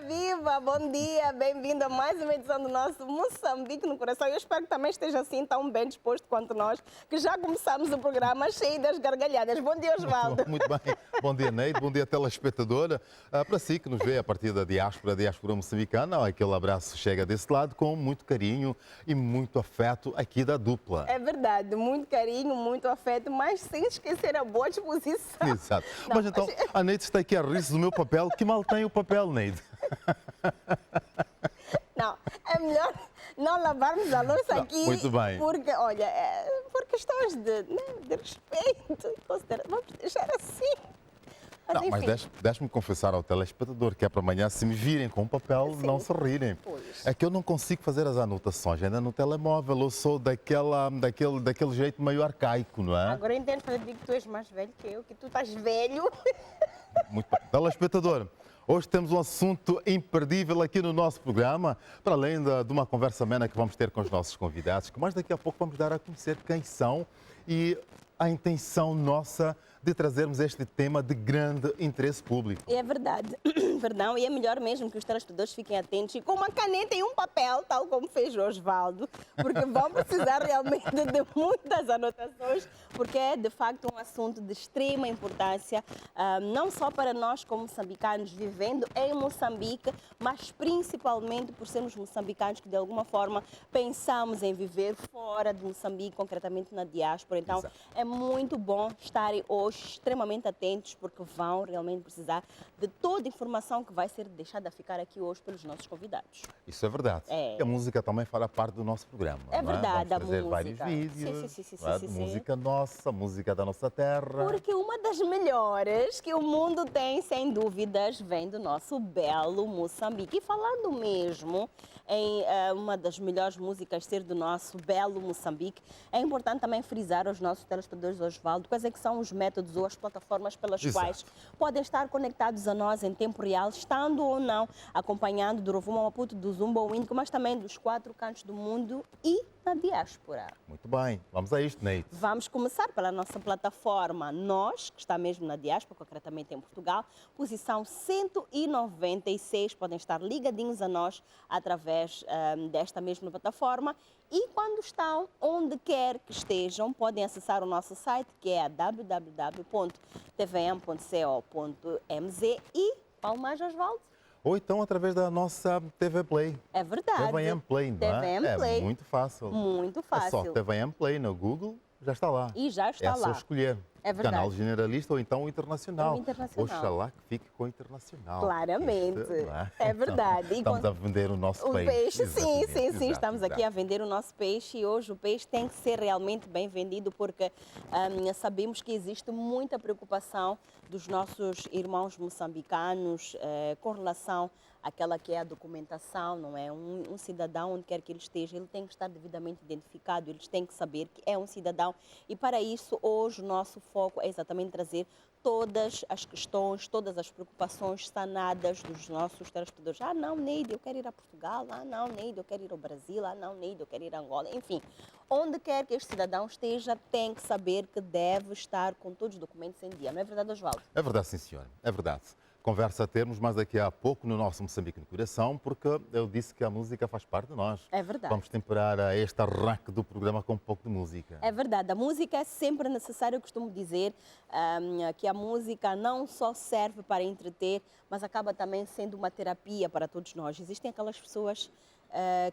viva! Bom dia, bem-vindo a mais uma edição do nosso Moçambique no Coração. Eu espero que também esteja assim tão bem disposto quanto nós, que já começamos o programa cheio das gargalhadas. Bom dia, Osvaldo. Muito bem. Bom dia, Neide. Bom dia, telespectadora. Para si que nos vê a partir da diáspora moçambicana, aquele abraço chega desse lado com muito carinho e muito afeto aqui da dupla. É verdade, muito carinho, muito afeto, mas sem esquecer a boa disposição. Exato. Mas então, a Neide está aqui a rir-se do meu papel. Que mal tem o papel, Neide? Não, é melhor não lavarmos a louça aqui. Muito bem. Porque, olha, por questões de respeito, vamos deixar assim. Mas deixe-me confessar ao telespectador que é para amanhã, se me virem com o papel, Sim. não se rirem. Pois. É que eu não consigo fazer as anotações ainda no telemóvel. Eu sou daquele jeito meio arcaico, não é? Agora eu entendo quando eu digo que tu és mais velho que eu, que tu estás velho. Muito bem. Telespectador, hoje temos um assunto imperdível aqui no nosso programa, para além de uma conversa amena que vamos ter com os nossos convidados, que mais daqui a pouco vamos dar a conhecer quem são e a intenção nossa de trazermos este tema de grande interesse público. É verdade, perdão, e é melhor mesmo que os telespectadores fiquem atentos e com uma caneta e um papel, tal como fez o Osvaldo, porque vão precisar realmente de muitas anotações, porque é de facto um assunto de extrema importância, não só para nós como moçambicanos vivendo em Moçambique, mas principalmente por sermos moçambicanos que de alguma forma pensamos em viver fora de Moçambique, concretamente na diáspora. Então, Exato. é muito bom estarem hoje extremamente atentos, porque vão realmente precisar de toda a informação que vai ser deixada a ficar aqui hoje pelos nossos convidados. Isso é verdade. É. E a música também fará parte do nosso programa. É não verdade, Vamos trazer a vários música. vídeos, Sim, não é? sim. Música nossa, música da nossa terra. Porque uma das melhores que o mundo tem, sem dúvidas, vem do nosso belo Moçambique. E falando mesmo em uma das melhores músicas ser do nosso belo Moçambique, é importante também frisar aos nossos telespectadores, Osvaldo, quais é que são os métodos ou as plataformas pelas Exato. quais podem estar conectados a nós em tempo real, estando ou não acompanhando do Rovuma Maputo, do Zumba ao Índico, mas também dos 4 cantos do mundo e na diáspora. Muito bem, vamos a isto, Neide. Vamos começar pela nossa plataforma Nós, que está mesmo na diáspora, concretamente em Portugal, posição 196. Podem estar ligadinhos a nós através desta mesma plataforma. E quando estão, onde quer que estejam, podem acessar o nosso site, que é www.tvm.co.mz e Palmas, Osvaldo. Ou então através da nossa TV Play. É verdade. TVM Play, não é? TVM Play. É muito fácil. Muito fácil. É só TVM Play no Google, já está lá. E já está é lá. só escolher. É verdade. Canal generalista ou então o internacional. O internacional. Oxalá que fique com o internacional. Claramente. Não é? É verdade. E Estamos a vender o nosso o peixe. peixe, sim, Exatamente. estamos aqui a vender o nosso peixe e hoje o peixe tem que ser realmente bem vendido porque sabemos que existe muita preocupação dos nossos irmãos moçambicanos com relação àquela que é a documentação, não é? Um cidadão, onde quer que ele esteja, ele tem que estar devidamente identificado, eles têm que saber que é um cidadão e para isso hoje o nosso foco é exatamente trazer todas as questões, todas as preocupações sanadas dos nossos telespectadores. Ah, não, Neide, eu quero ir a Portugal. Ah, não, Neide, eu quero ir ao Brasil. Ah, não, Neide, eu quero ir a Angola. Enfim, onde quer que este cidadão esteja, tem que saber que deve estar com todos os documentos em dia. Não é verdade, Osvaldo? É verdade, sim, senhora. É verdade. Conversa a termos mais daqui a pouco no nosso Moçambique no Coração, porque eu disse que a música faz parte de nós. É verdade. Vamos temperar este arranque do programa com um pouco de música. É verdade, a música é sempre necessária. Eu costumo dizer que a música não só serve para entreter, mas acaba também sendo uma terapia para todos nós. Existem aquelas pessoas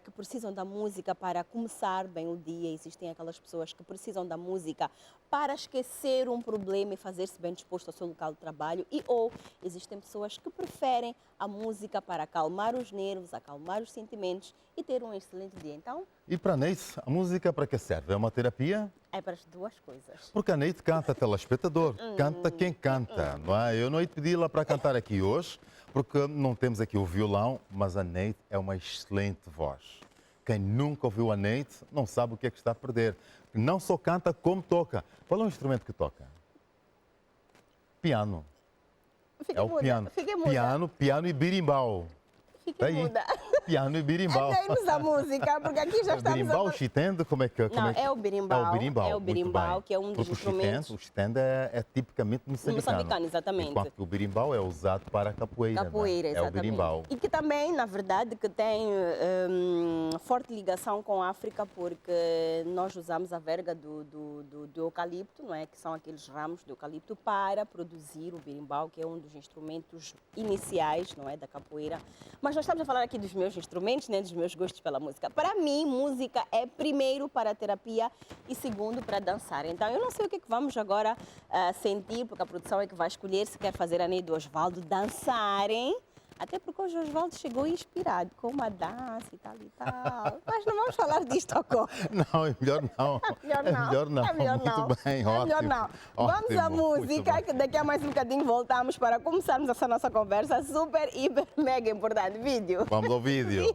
que precisam da música para começar bem o dia, existem aquelas pessoas que precisam da música para esquecer um problema e fazer-se bem disposto ao seu local de trabalho ou existem pessoas que preferem a música para acalmar os nervos, acalmar os sentimentos e ter um excelente dia. Então, E para a Neide, a música para que serve? É uma terapia? é para as duas coisas. Porque a Neide canta telespectador, canta quem canta, não é? Eu não ia pedi-la para cantar aqui hoje, porque não temos aqui o violão, mas a Neide é uma excelente voz. Quem nunca ouviu a Neide não sabe o que é que está a perder. Não só canta, como toca. Qual é o instrumento que toca? Piano. Fiquei É o muda, piano. fiquei muda. Piano e birimbau. Fiquei Tá aí. muda. piano e birimbau. Até irmos à música, porque aqui já estamos Birimbau, chitende, como é que... Não, é o berimbau. É o berimbau, É o muito berimbau, bem. que é um dos Porque instrumentos... o chitende é tipicamente moçambicano. Moçambicano, exatamente. Enquanto que o birimbau é usado para a capoeira. Capoeira, É o exatamente. berimbau. E que também, na verdade, que tem forte ligação com a África, porque nós usamos a verga do eucalipto, não é? Que são aqueles ramos do eucalipto, para produzir o berimbau, que é um dos instrumentos iniciais, não é, da capoeira. Mas nós estamos a falar aqui dos meus instrumentos, né, dos meus gostos pela música. Para mim, música é primeiro para a terapia e segundo para dançar. Então, eu não sei o que é que vamos agora sentir, porque a produção é que vai escolher se quer fazer a Neide e o Osvaldo dançarem. Até porque o Osvaldo chegou inspirado com uma dança e tal e tal. Mas não vamos falar disto agora. Não, é melhor não. É melhor não. É melhor não. Muito bem, É ótimo. melhor não. Vamos à música, que daqui a mais um bocadinho voltamos para começarmos essa nossa conversa super, hiper, mega importante. Vídeo. Vamos ao vídeo.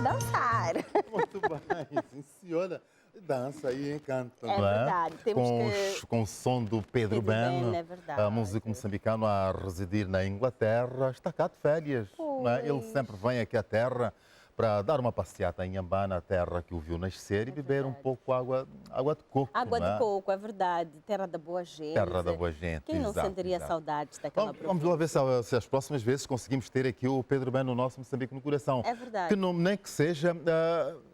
Dançar. Muito bem, sim, senhora. Dança e encanta, É não é? verdade, temos Com o som do Pedro Ben, é verdade. a músico moçambicano a residir na Inglaterra, está cá de férias. Não é? Ele sempre vem aqui à terra para dar uma passeata em Inhambane, a terra que o viu nascer, e beber um pouco água de coco. Água não de é? coco, é verdade. Terra da boa gente. Terra da boa gente. Quem não exato, sentiria exato. saudades daquela Vamos lá ver se as próximas vezes conseguimos ter aqui o Pedro Ben no nosso Moçambique no Coração. É verdade. Que não, nem que seja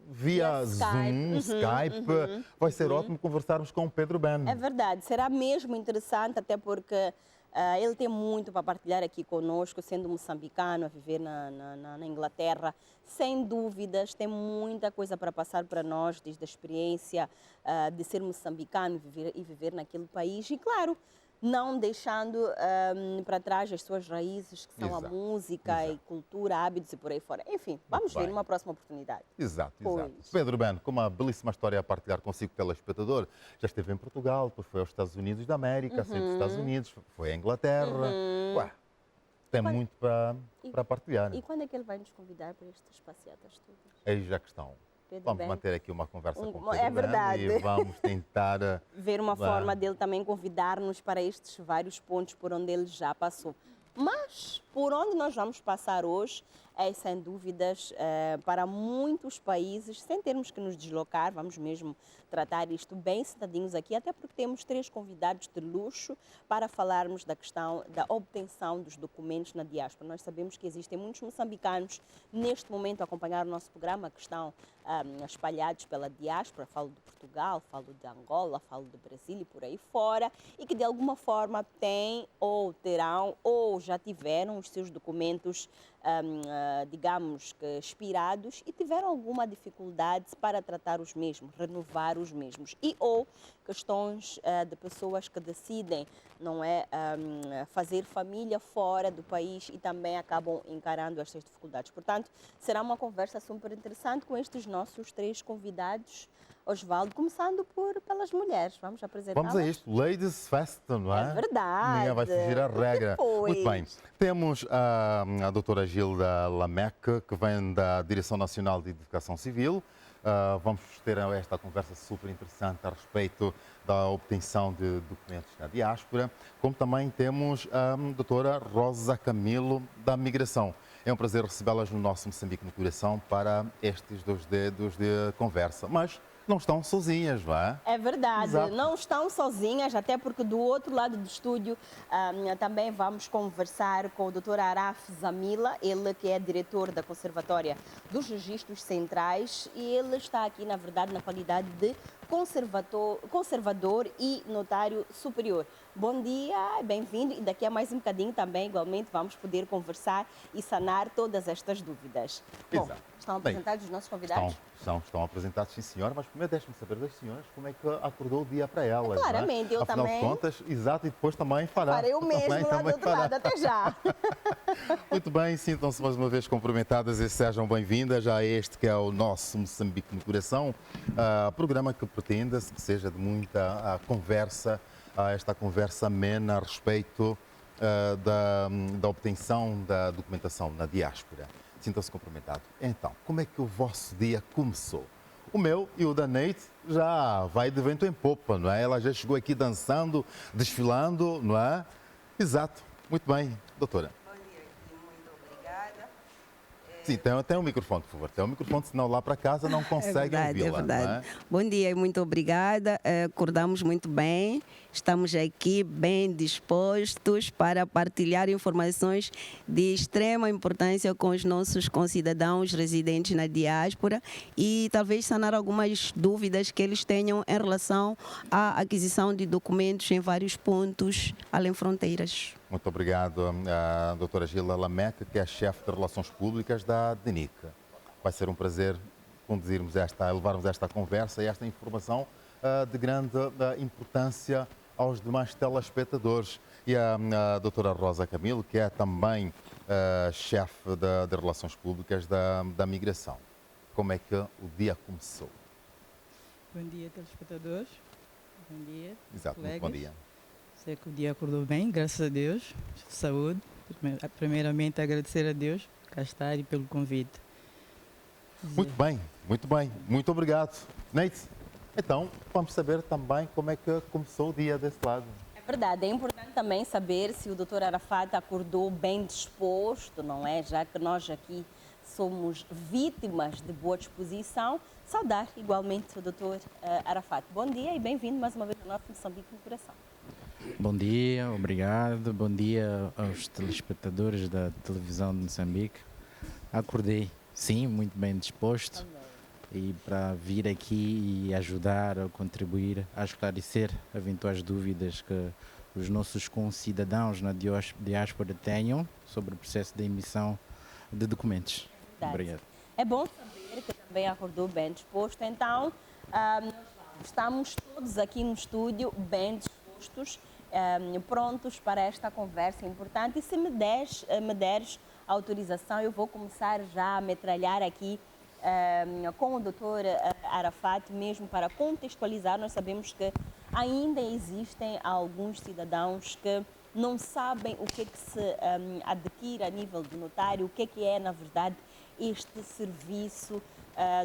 via Zoom, Skype, vai ser ótimo conversarmos com o Pedro Ben. É verdade, será mesmo interessante, até porque ele tem muito para partilhar aqui conosco, sendo moçambicano, a viver na Inglaterra. Sem dúvidas, tem muita coisa para passar para nós, desde a experiência de ser moçambicano e viver naquele país. E, claro, não deixando para trás as suas raízes, que são a Exato, música exato. e cultura, hábitos e por aí fora. Enfim, vamos ver bem. numa próxima oportunidade. Exato, Pois. exato. Pedro Ben, com uma belíssima história a partilhar consigo, telespectador, já esteve em Portugal, depois foi aos Estados Unidos da América, saiu dos Estados Unidos, foi à Inglaterra. Ué, tem muito para partilhar. E quando é que ele vai nos convidar para estas passeatas todas? Eis a questão. Pedro Vamos Ben? manter aqui uma conversa com o Pedro É Ben verdade. e vamos tentar Ver uma forma dele também convidar-nos para estes vários pontos por onde ele já passou. Mas por onde nós vamos passar hoje é, sem dúvidas, para muitos países, sem termos que nos deslocar, vamos mesmo tratar isto bem sentadinhos aqui, até porque temos 3 convidados de luxo para falarmos da questão da obtenção dos documentos na diáspora. Nós sabemos que existem muitos moçambicanos neste momento a acompanhar o nosso programa, que estão espalhados pela diáspora, falo de Portugal, falo de Angola, falo do Brasil e por aí fora, e que de alguma forma têm ou terão ou já tiveram os seus documentos, digamos que expirados, e tiveram alguma dificuldade para tratar os mesmos, renovar os mesmos, e ou questões de pessoas que decidem, não é, fazer família fora do país e também acabam encarando estas dificuldades. Portanto, será uma conversa super interessante com estes nossos 3 convidados. Osvaldo, começando pelas mulheres. Vamos apresentá-las? Vamos a isto, Ladies Fest, não é? É verdade. Ninguém vai fugir à regra. Pois. Muito bem. Temos a doutora Gilda Lamec, que vem da Direção Nacional de Educação Civil. Vamos ter esta conversa super interessante a respeito da obtenção de documentos na diáspora, como também temos a doutora Rosa Camilo, da Migração. É um prazer recebê-las no nosso Moçambique no Coração para estes 2 dedos de conversa. Mas não estão sozinhas, não é? É verdade, Exato. não estão sozinhas, até porque do outro lado do estúdio também vamos conversar com o Dr. Araf Zamila, ele que é diretor da Conservatória dos Registros Centrais, e ele está aqui, na verdade, na qualidade de conservador e notário superior. Bom dia, bem-vindo, e daqui a mais um bocadinho também, igualmente, vamos poder conversar e sanar todas estas dúvidas. Bom, Exato. estão Bem, apresentados os nossos convidados? Estão apresentados, sim, senhora, mas primeiro deixe-me saber das senhoras como é que acordou o dia para elas. Claramente, não é? eu Afinal também. de contas, exato, e depois também fará. Farei o mesmo lá do outro fará. lado, até já. Muito bem, sintam-se mais uma vez cumprimentadas e sejam bem-vindas a este que é o nosso Moçambique no Coração, programa que pretende que seja de muita conversa, esta conversa amena a respeito da obtenção da documentação na diáspora. Sinta-se cumprimentado. Então, como é que o vosso dia começou? O meu e o da Neide já vai de vento em popa, não é? Ela já chegou aqui dançando, desfilando, não é? Exato. Muito bem, doutora. Bom dia e muito obrigada. Sim, tem um microfone, por favor. Tem um microfone, senão lá para casa não conseguem É ouvi-la. verdade. não é? Bom dia e muito obrigada. Acordamos muito bem. Estamos aqui bem dispostos para partilhar informações de extrema importância com os nossos concidadãos residentes na diáspora e talvez sanar algumas dúvidas que eles tenham em relação à aquisição de documentos em vários pontos além fronteiras. Muito obrigado, a doutora Gilda Lamec, que é a chefe de Relações Públicas da DENIC. Vai ser um prazer levarmos esta conversa e esta informação de grande importância aos demais telespectadores. E a doutora Rosa Camilo, que é também chefe de Relações Públicas da Migração. Como é que o dia começou? Bom dia, telespectadores. Bom dia, Exato, muito colegas. bom dia. Sei que o dia acordou bem, graças a Deus. Saúde. Primeiramente, agradecer a Deus por cá estar e pelo convite. Muito bem, muito bem. Muito obrigado. Neide, então, vamos saber também como é que começou o dia desse lado. É verdade, é importante também saber se o Dr. Arafat acordou bem disposto, não é? Já que nós aqui somos vítimas de boa disposição. Saudar igualmente o Dr. Arafat. Bom dia e bem-vindo mais uma vez ao nosso Moçambique no Coração. Bom dia, obrigado. Bom dia aos telespectadores da televisão de Moçambique. Acordei, sim, muito bem disposto e para vir aqui e ajudar a contribuir a esclarecer eventuais dúvidas que os nossos concidadãos na diáspora tenham sobre o processo de emissão de documentos. Obrigado. É bom saber que também acordou bem disposto. Então, estamos todos aqui no estúdio bem dispostos, prontos para esta conversa importante. E se me deres autorização, eu vou começar já a metralhar aqui com o Dr. Arafat, mesmo para contextualizar. Nós sabemos que ainda existem alguns cidadãos que não sabem o que é que se adquire a nível do notário, o que é, na verdade, este serviço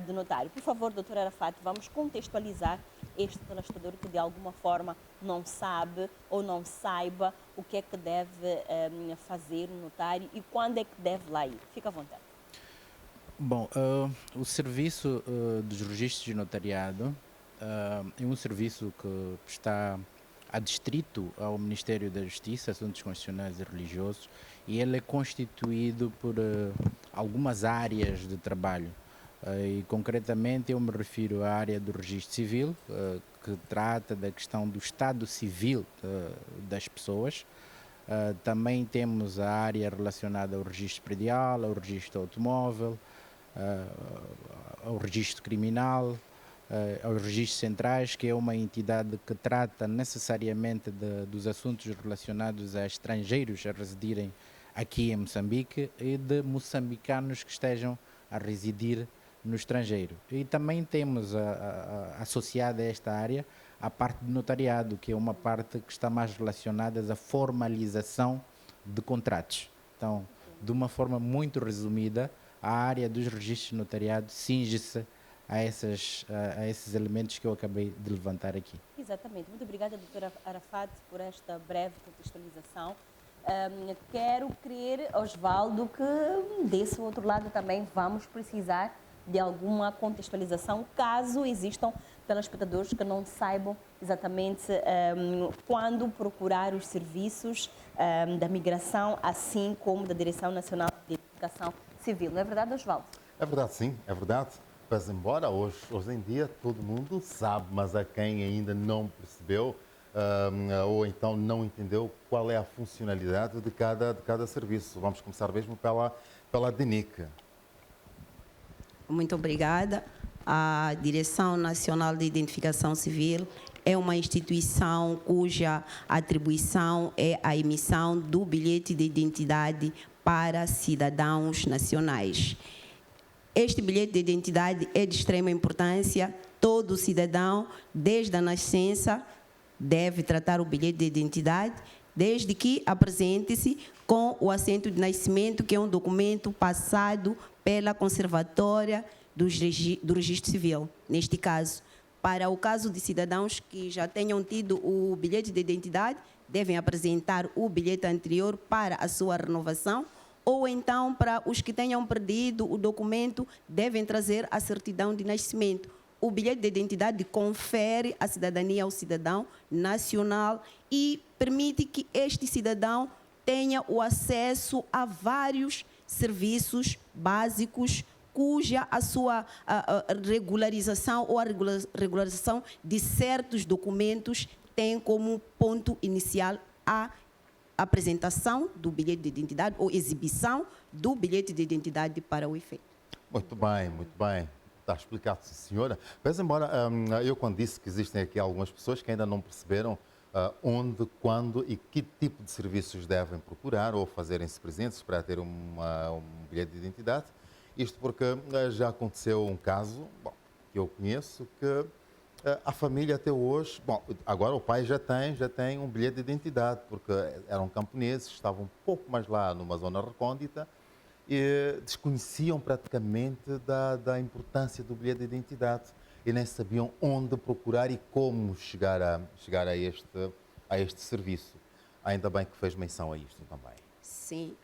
do notário. Por favor, Dr. Arafat, vamos contextualizar este telespectador que de alguma forma não sabe ou não saiba o que é que deve fazer no notário e quando é que deve lá ir. Fica à vontade. Bom, o serviço dos registros de notariado é um serviço que está adstrito ao Ministério da Justiça, Assuntos Constitucionais e Religiosos, e ele é constituído por algumas áreas de trabalho. E concretamente eu me refiro à área do registro civil, que trata da questão do estado civil das pessoas. Também temos a área relacionada ao registro predial, ao registro automóvel, ao registro criminal, aos registros centrais, que é uma entidade que trata necessariamente dos assuntos relacionados a estrangeiros a residirem aqui em Moçambique e de moçambicanos que estejam a residir no estrangeiro. E também temos associada a esta área a parte do notariado, que é uma parte que está mais relacionada à formalização de contratos. Então, de uma forma muito resumida, a área dos registros de notariado cinge-se a esses elementos que eu acabei de levantar aqui. Exatamente. Muito obrigada, doutora Arafat, por esta breve contextualização. Quero crer, Osvaldo, que desse outro lado também vamos precisar de alguma contextualização, caso existam telespectadores que não saibam exatamente quando procurar os serviços da migração, assim como da Direção Nacional de Identificação Civil. Não é verdade, Osvaldo? É verdade, sim, é verdade. Mas embora hoje em dia todo mundo sabe, mas há quem ainda não percebeu ou então não entendeu qual é a funcionalidade de cada serviço. Vamos começar mesmo pela DNIC. Muito obrigada. A Direção Nacional de Identificação Civil é uma instituição cuja atribuição é a emissão do bilhete de identidade para cidadãos nacionais. Este bilhete de identidade é de extrema importância. Todo cidadão, desde a nascença, deve tratar o bilhete de identidade, desde que apresente-se com o assento de nascimento, que é um documento passado pela Conservatória do Registro Civil. Neste caso, para o caso de cidadãos que já tenham tido o bilhete de identidade, devem apresentar o bilhete anterior para a sua renovação, ou então, para os que tenham perdido o documento, devem trazer a certidão de nascimento. O bilhete de identidade confere a cidadania ao cidadão nacional e permite que este cidadão tenha o acesso a vários serviços básicos cuja a sua regularização ou a regularização de certos documentos tem como ponto inicial a apresentação do bilhete de identidade ou exibição do bilhete de identidade para o efeito. Muito bem, muito bem. Está explicado, sim, senhora. Mas embora eu quando disse que existem aqui algumas pessoas que ainda não perceberam onde, quando e que tipo de serviços devem procurar ou fazerem-se presentes para ter um bilhete de identidade, isto porque já aconteceu um caso que eu conheço que a família até hoje, agora o pai já tem um bilhete de identidade, porque eram camponeses, estavam um pouco mais lá numa zona recôndita e desconheciam praticamente da importância do bilhete de identidade e nem sabiam onde procurar e como chegar a este serviço. Ainda bem que fez menção a isto também. Sim.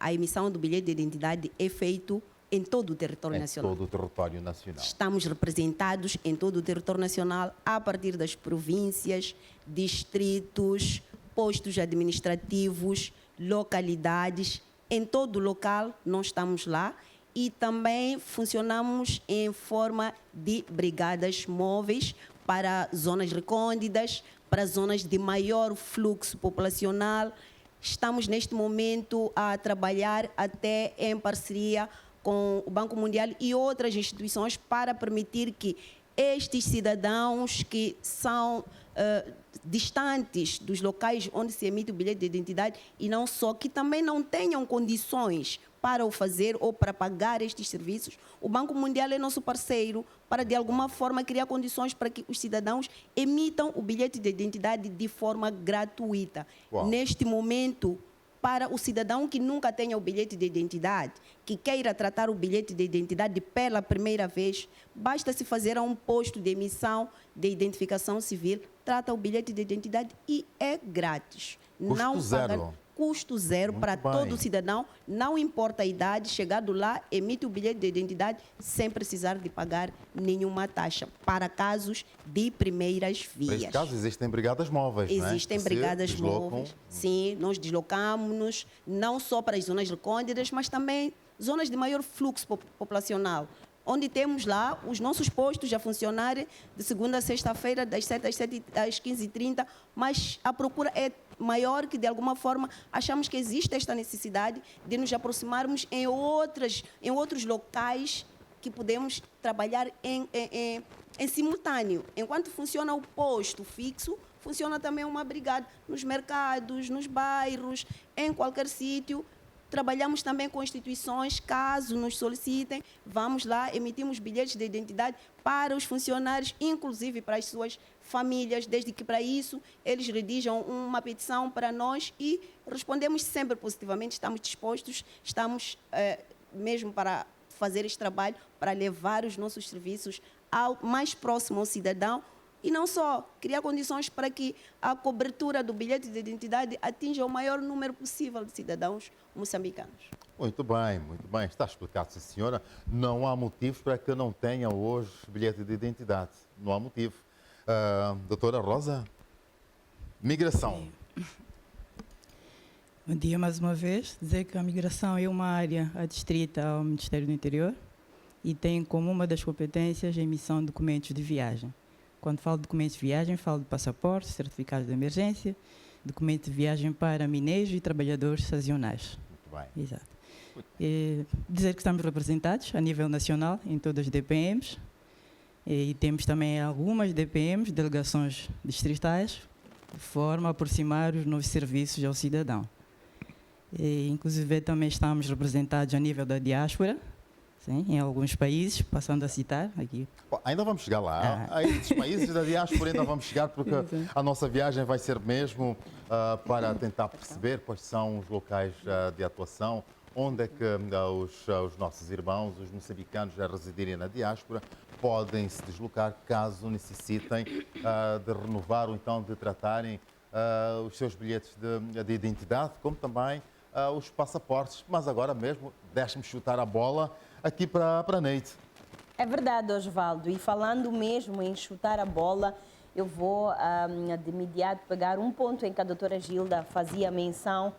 a emissão do bilhete de identidade é feito em todo o território Em nacional. todo o território nacional. Estamos representados em todo o território nacional, a partir das províncias, distritos, postos administrativos, localidades. Em todo o local nós estamos lá e também funcionamos em forma de brigadas móveis para zonas recônditas, para zonas de maior fluxo populacional. Estamos neste momento a trabalhar até em parceria com o Banco Mundial e outras instituições para permitir que estes cidadãos que são distantes dos locais onde se emite o bilhete de identidade e não só, que também não tenham condições para o fazer ou para pagar estes serviços, o Banco Mundial é nosso parceiro para, de alguma forma, criar condições para que os cidadãos emitam o bilhete de identidade de forma gratuita. Uau. Neste momento, para o cidadão que nunca tenha o bilhete de identidade, que queira tratar o bilhete de identidade pela primeira vez, basta-se fazer a um posto de emissão de identificação civil, trata o bilhete de identidade e é grátis. Custo zero. Custo zero Muito para bem. todo cidadão, não importa a idade, chegado lá, emite o bilhete de identidade sem precisar de pagar nenhuma taxa, para casos de primeiras Para vias. este caso, existem brigadas móveis, não é? Existem Que se brigadas deslocam. móveis. Sim, nós deslocamos-nos não só para as zonas recônditas, mas também zonas de maior fluxo populacional, onde temos lá os nossos postos a funcionar de segunda a sexta-feira, das 7 às 7 às 15h30, mas a procura é maior, que de alguma forma achamos que existe esta necessidade de nos aproximarmos em outros locais que podemos trabalhar em simultâneo. Enquanto funciona o posto fixo, funciona também uma brigada nos mercados, nos bairros, em qualquer sítio. Trabalhamos também com instituições, caso nos solicitem, vamos lá, emitimos bilhetes de identidade para os funcionários, inclusive para as suas famílias, desde que para isso eles redigam uma petição para nós e respondemos sempre positivamente, estamos dispostos, estamos mesmo para fazer este trabalho, para levar os nossos serviços mais próximo ao cidadão, e não só, criar condições para que a cobertura do bilhete de identidade atinja o maior número possível de cidadãos moçambicanos. Muito bem, muito bem. Está explicado, sim, senhora. Não há motivos para que eu não tenha hoje bilhete de identidade. Não há motivo. Doutora Rosa, migração. Bom dia mais uma vez. Dizer que a migração é uma área adstrita ao Ministério do Interior e tem como uma das competências a emissão de documentos de viagem. Quando falo de documentos de viagem, falo de passaporte, certificados de emergência, documento de viagem para mineiros e trabalhadores sazonais. Muito bem. Exato. Dizer que estamos representados a nível nacional em todas as DPMs e temos também algumas DPMs, delegações distritais, de forma a aproximar os novos serviços ao cidadão. Inclusive também estamos representados a nível da diáspora, sim, em alguns países, passando a citar aqui. Bom, ainda vamos chegar lá. A esses países da diáspora ainda vamos chegar, porque a nossa viagem vai ser mesmo para tentar perceber quais são os locais de atuação, onde é que os nossos irmãos, os moçambicanos a residirem na diáspora, podem se deslocar caso necessitem de renovar ou então de tratarem os seus bilhetes de identidade, como também os passaportes. Mas agora mesmo, deixe-me chutar a bola aqui para a Neide. É verdade, Osvaldo. E falando mesmo em chutar a bola, eu vou de imediato pegar um ponto em que a doutora Gilda fazia menção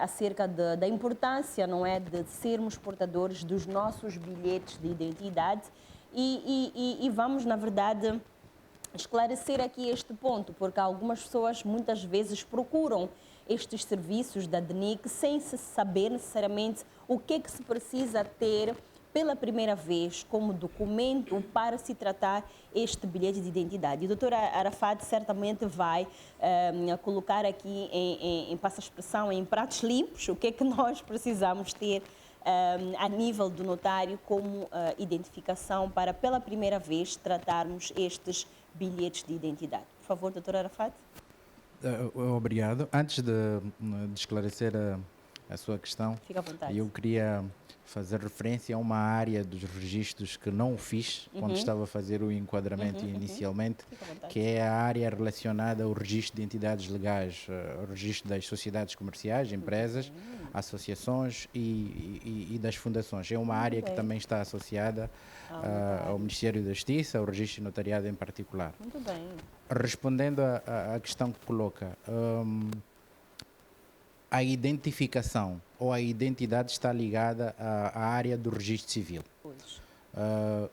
acerca da importância, não é, de sermos portadores dos nossos bilhetes de identidade e vamos, na verdade, esclarecer aqui este ponto, porque algumas pessoas muitas vezes procuram estes serviços da DNIC sem se saber necessariamente o que é que se precisa ter pela primeira vez como documento para se tratar este bilhete de identidade. E a doutora Arafat certamente vai colocar aqui em passa-expressão, em pratos limpos, o que é que nós precisamos ter a nível do notário como identificação para pela primeira vez tratarmos estes bilhetes de identidade. Por favor, doutora Arafat. Obrigado. Antes de esclarecer a sua questão. Fica à vontade. E eu queria fazer referência a uma área dos registros que não fiz quando estava a fazer o enquadramento inicialmente, Fica à vontade. que é a área relacionada ao registro de entidades legais, o registro das sociedades comerciais, empresas, associações e das fundações. É uma área que bem. também está associada ao Ministério da Justiça, ao registro notariado em particular. Muito bem. Respondendo à questão que coloca, a identificação ou a identidade está ligada à área do registro civil. Pois.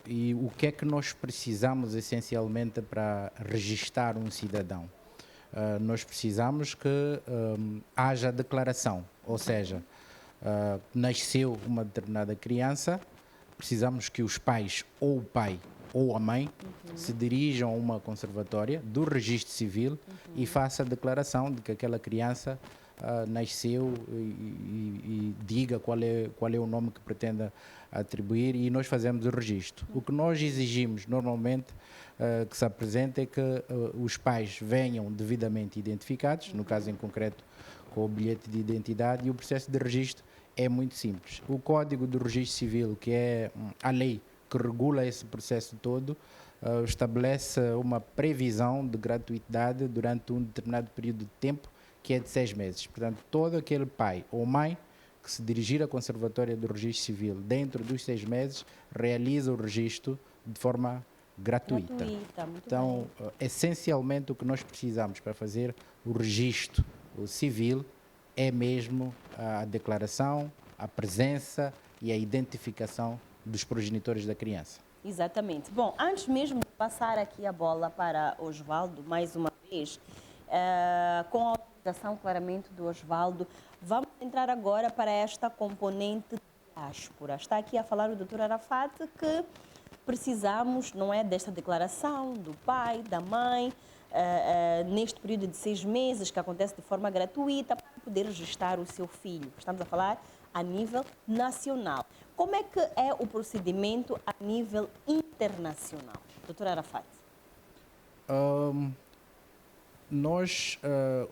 E o que é que nós precisamos essencialmente para registar um cidadão? Nós precisamos que haja declaração, ou seja, nasceu uma determinada criança, precisamos que os pais, ou o pai ou a mãe, se dirijam a uma conservatória do registro civil e faça a declaração de que aquela criança nasceu e diga qual é o nome que pretenda atribuir, e nós fazemos o registro. O que nós exigimos normalmente que se apresente é que os pais venham devidamente identificados, no caso em concreto com o bilhete de identidade, e o processo de registro é muito simples. O Código do Registro Civil, que é a lei que regula esse processo todo, estabelece uma previsão de gratuidade durante um determinado período de tempo, que é de 6 meses. Portanto, todo aquele pai ou mãe que se dirigir à Conservatória do Registro Civil dentro dos 6 meses, realiza o registro de forma gratuita. Muito Então, bem. essencialmente, o que nós precisamos para fazer o registro civil é mesmo a declaração, a presença e a identificação dos progenitores da criança. Exatamente. Bom, antes mesmo de passar aqui a bola para Osvaldo, mais uma vez, com a autorização claramente do Osvaldo, vamos entrar agora para esta componente diáspora. Está aqui a falar o Dr. Arafat que precisamos, não é, desta declaração do pai, da mãe, neste período de 6 meses, que acontece de forma gratuita, para poder registrar o seu filho. Estamos a falar a nível nacional. Como é que é o procedimento a nível internacional? Dr. Arafat.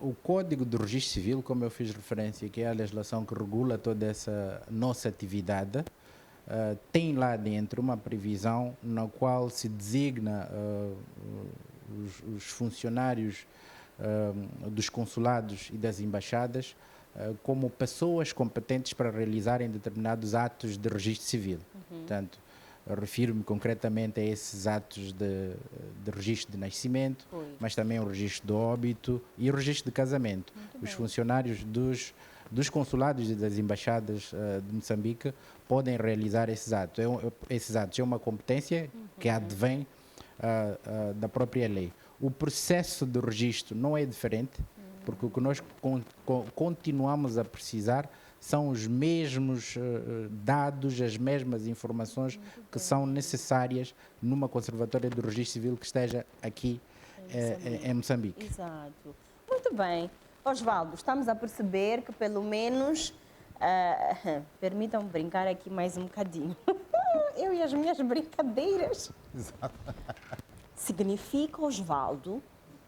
O Código do Registro Civil, como eu fiz referência, que é a legislação que regula toda essa nossa atividade, tem lá dentro uma previsão na qual se designa os funcionários dos consulados e das embaixadas como pessoas competentes para realizarem determinados atos de registro civil. Portanto, refiro-me concretamente a esses atos de registro de nascimento, mas também o registro de óbito e o registro de casamento. Os funcionários dos consulados e das embaixadas de Moçambique podem realizar esses atos. Esses atos é uma competência que advém da própria lei. O processo de registro não é diferente, porque o que nós continuamos a precisar são os mesmos dados, as mesmas informações que são necessárias numa conservatória do registro civil que esteja aqui em Moçambique. Exato. Muito bem. Osvaldo, estamos a perceber que pelo menos, permitam-me brincar aqui mais um bocadinho. Eu e as minhas brincadeiras. Exato. Significa, Osvaldo,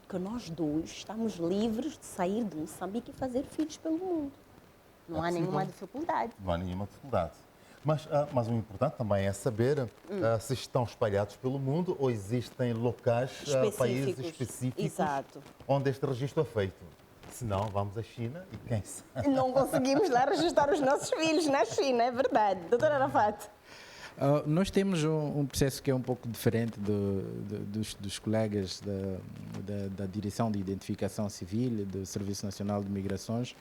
que nós dois estamos livres de sair de Moçambique e fazer filhos pelo mundo. Não há nenhuma dificuldade. Não há nenhuma dificuldade. Mas o importante também é saber se estão espalhados pelo mundo ou existem locais, países específicos Exato. onde este registro é feito. Se não, vamos à China e quem sabe. Não conseguimos lá registrar os nossos filhos na China, é verdade. Doutora Arafat. Nós temos um processo que é um pouco diferente dos colegas da Direção de Identificação Civil e do Serviço Nacional de Migrações.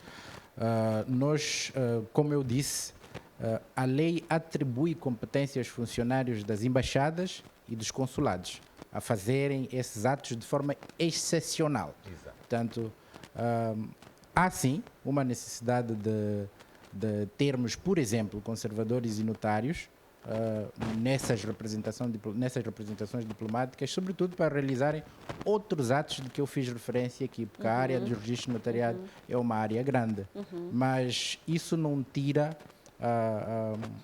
Nós, como eu disse, a lei atribui competência aos funcionários das embaixadas e dos consulados a fazerem esses atos de forma excepcional. Exato. Portanto, há sim uma necessidade de termos, por exemplo, conservadores e notários nessas representações diplomáticas, sobretudo para realizarem outros atos de que eu fiz referência aqui, porque a área do registro notariado é uma área grande. Mas isso não tira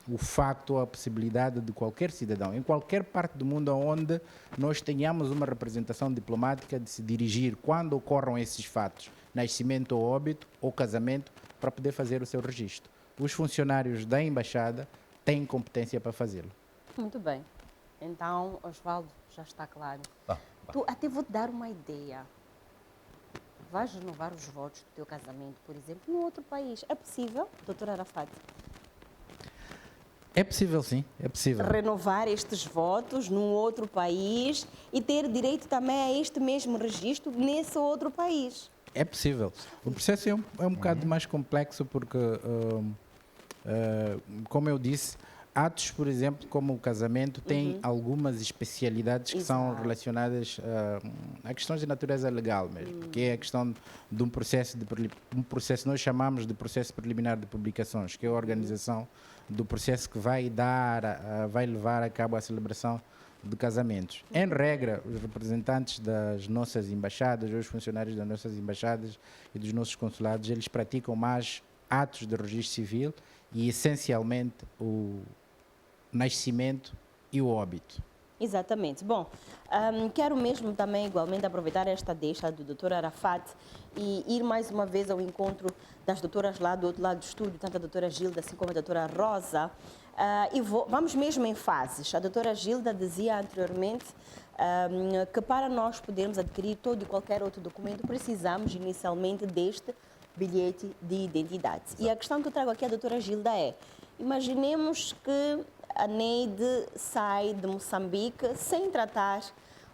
o facto ou a possibilidade de qualquer cidadão, em qualquer parte do mundo onde nós tenhamos uma representação diplomática, de se dirigir, quando ocorram esses fatos, nascimento ou óbito ou casamento, para poder fazer o seu registro. Os funcionários da embaixada têm competência para fazê-lo. Muito bem. Então, Osvaldo, já está claro. Tá. Tu, até vou te dar uma ideia. Vais renovar os votos do teu casamento, por exemplo, num outro país. É possível, doutor Arafat, É possível, sim, é possível. renovar estes votos num outro país e ter direito também a este mesmo registro nesse outro país? É possível. O processo é um bocado mais complexo porque, como eu disse, atos, por exemplo, como o casamento, têm algumas especialidades que são Exato. relacionadas a questões de natureza legal mesmo, que é a questão de um processo, nós chamamos de processo preliminar de publicações, que é a organização do processo que vai vai levar a cabo a celebração de casamentos. Em regra, os representantes das nossas embaixadas, os funcionários das nossas embaixadas e dos nossos consulados, eles praticam mais atos de registro civil e, essencialmente, o nascimento e o óbito. Exatamente. Bom, quero mesmo também, igualmente, aproveitar esta deixa do Dr. Arafat e ir mais uma vez ao encontro das doutoras lá do outro lado do estúdio, tanto a doutora Gilda assim como a doutora Rosa. Vamos mesmo em fases. A doutora Gilda dizia anteriormente que para nós podermos adquirir todo e qualquer outro documento, precisamos inicialmente deste bilhete de identidade. E a questão que eu trago aqui à doutora Gilda é, imaginemos que a Neide sai de Moçambique sem tratar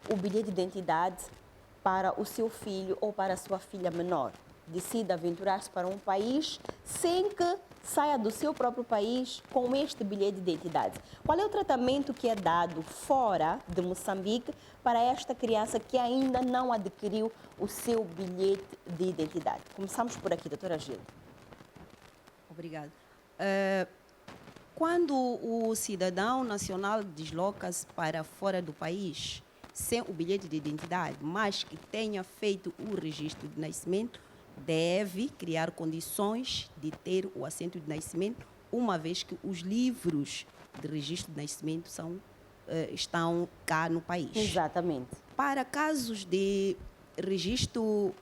o bilhete de identidade para o seu filho ou para a sua filha menor. Decide aventurar-se para um país sem que saia do seu próprio país com este bilhete de identidade. Qual é o tratamento que é dado fora de Moçambique para esta criança que ainda não adquiriu o seu bilhete de identidade? Começamos por aqui, doutora Gilda. Obrigada. Quando o cidadão nacional desloca-se para fora do país sem o bilhete de identidade, mas que tenha feito o registro de nascimento, deve criar condições de ter o assento de nascimento, uma vez que os livros de registro de nascimento estão cá no país. Exatamente. Para casos de registro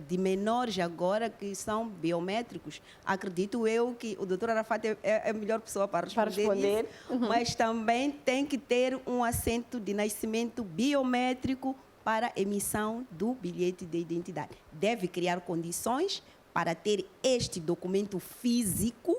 de menores agora que são biométricos, acredito eu que o doutor Arafat é a melhor pessoa para responder. Isso, mas também tem que ter um assento de nascimento biométrico para emissão do bilhete de identidade. Deve criar condições para ter este documento físico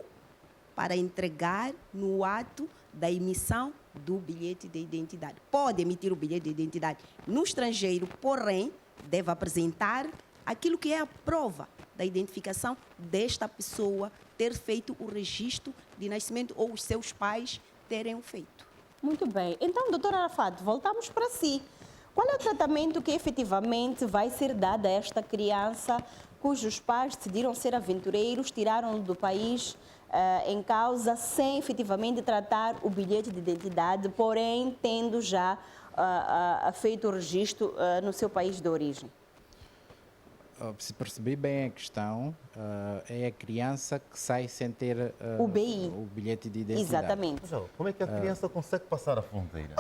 para entregar no ato da emissão do bilhete de identidade. Pode emitir o bilhete de identidade no estrangeiro, porém, deve apresentar aquilo que é a prova da identificação desta pessoa ter feito o registro de nascimento ou os seus pais terem o feito. Muito bem. Então, doutor Arafat, voltamos para si. Qual é o tratamento que efetivamente vai ser dado a esta criança cujos pais decidiram ser aventureiros, tiraram-no do país em causa sem efetivamente tratar o bilhete de identidade, porém tendo já feito o registro no seu país de origem? Se percebi bem a questão, é a criança que sai sem ter o BI. O bilhete de identidade. Exatamente. Mas, como é que a criança consegue passar a fronteira?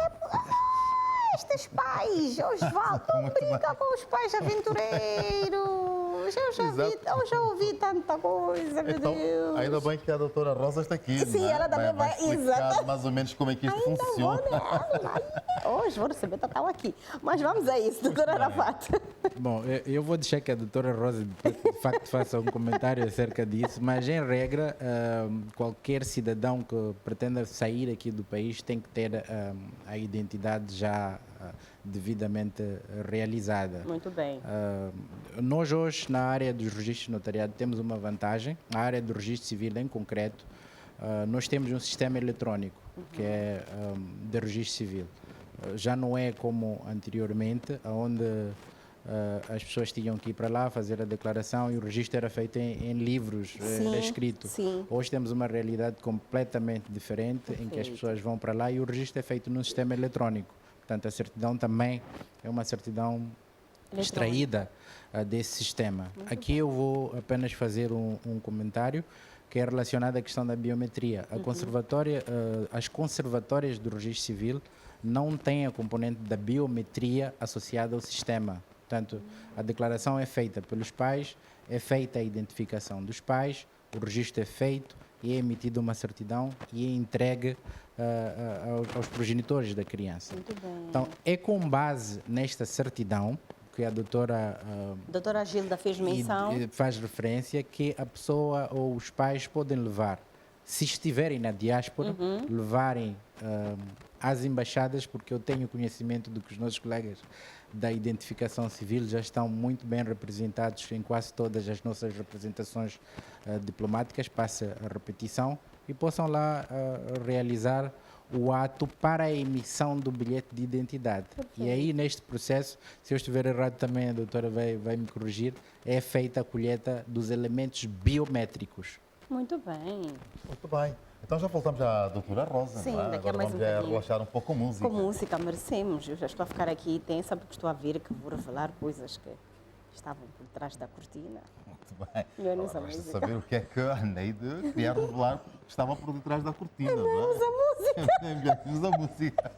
Estes pais, Osvaldo, não brinca com os pais aventureiros. Eu já ouvi tanta coisa, meu Então, Deus. ainda bem que a doutora Rosa está aqui. Sim, não é? ela também vai explicar exato. mais ou menos como é que isto funciona. Hoje vou receber total aqui. Mas vamos a isso, doutora Arafat. Bom, eu vou deixar que a doutora Rosa de facto faça um comentário acerca disso, mas em regra, qualquer cidadão que pretenda sair aqui do país tem que ter a identidade já devidamente realizada. Muito bem. Nós hoje, na área dos registros notariados, temos uma vantagem. Na área do registro civil, em concreto, nós temos um sistema eletrónico, que é de registro civil. Já não é como anteriormente, onde as pessoas tinham que ir para lá, fazer a declaração e o registro era feito em livros, era escrito. Sim. Hoje temos uma realidade completamente diferente, Perfeito. em que as pessoas vão para lá e o registro é feito num sistema eletrónico. Portanto, a certidão também é uma certidão extraída desse sistema. Aqui eu vou apenas fazer um comentário que é relacionado à questão da biometria. As conservatórias do registro civil não têm a componente da biometria associada ao sistema. Portanto, a declaração é feita pelos pais, é feita a identificação dos pais, o registro é feito e é emitida uma certidão e é entregue aos progenitores da criança. Muito bem. Então, é com base nesta certidão que a doutora Doutora Gilda fez menção. faz referência que a pessoa ou os pais podem levar, se estiverem na diáspora, levarem às embaixadas, porque eu tenho conhecimento de que os nossos colegas da identificação civil já estão muito bem representados em quase todas as nossas representações diplomáticas, passa a repetição, e possam lá realizar o ato para a emissão do bilhete de identidade. E aí, neste processo, se eu estiver errado também, a doutora vai me corrigir, é feita a colheita dos elementos biométricos. Muito bem. Muito bem. Então já voltamos à doutora Rosa. Sim, não é? daqui a Agora mais vamos um bocadinho. relaxar um pouco com música. Com música, merecemos. Eu já estou a ficar aqui tensa porque estou a ver que vou revelar coisas que estavam por trás da cortina. Muito bem. Menos Agora a vamos música. saber o que é que a Neide queria revelar que estava por detrás da cortina. Não é? Menos a música. Enviamos a música.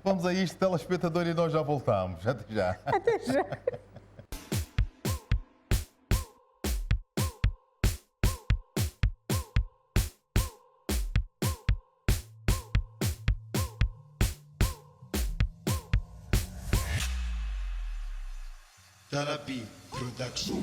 Vamos a isto, telespectador, e nós já voltamos. Até já. Até já. Therapy Production.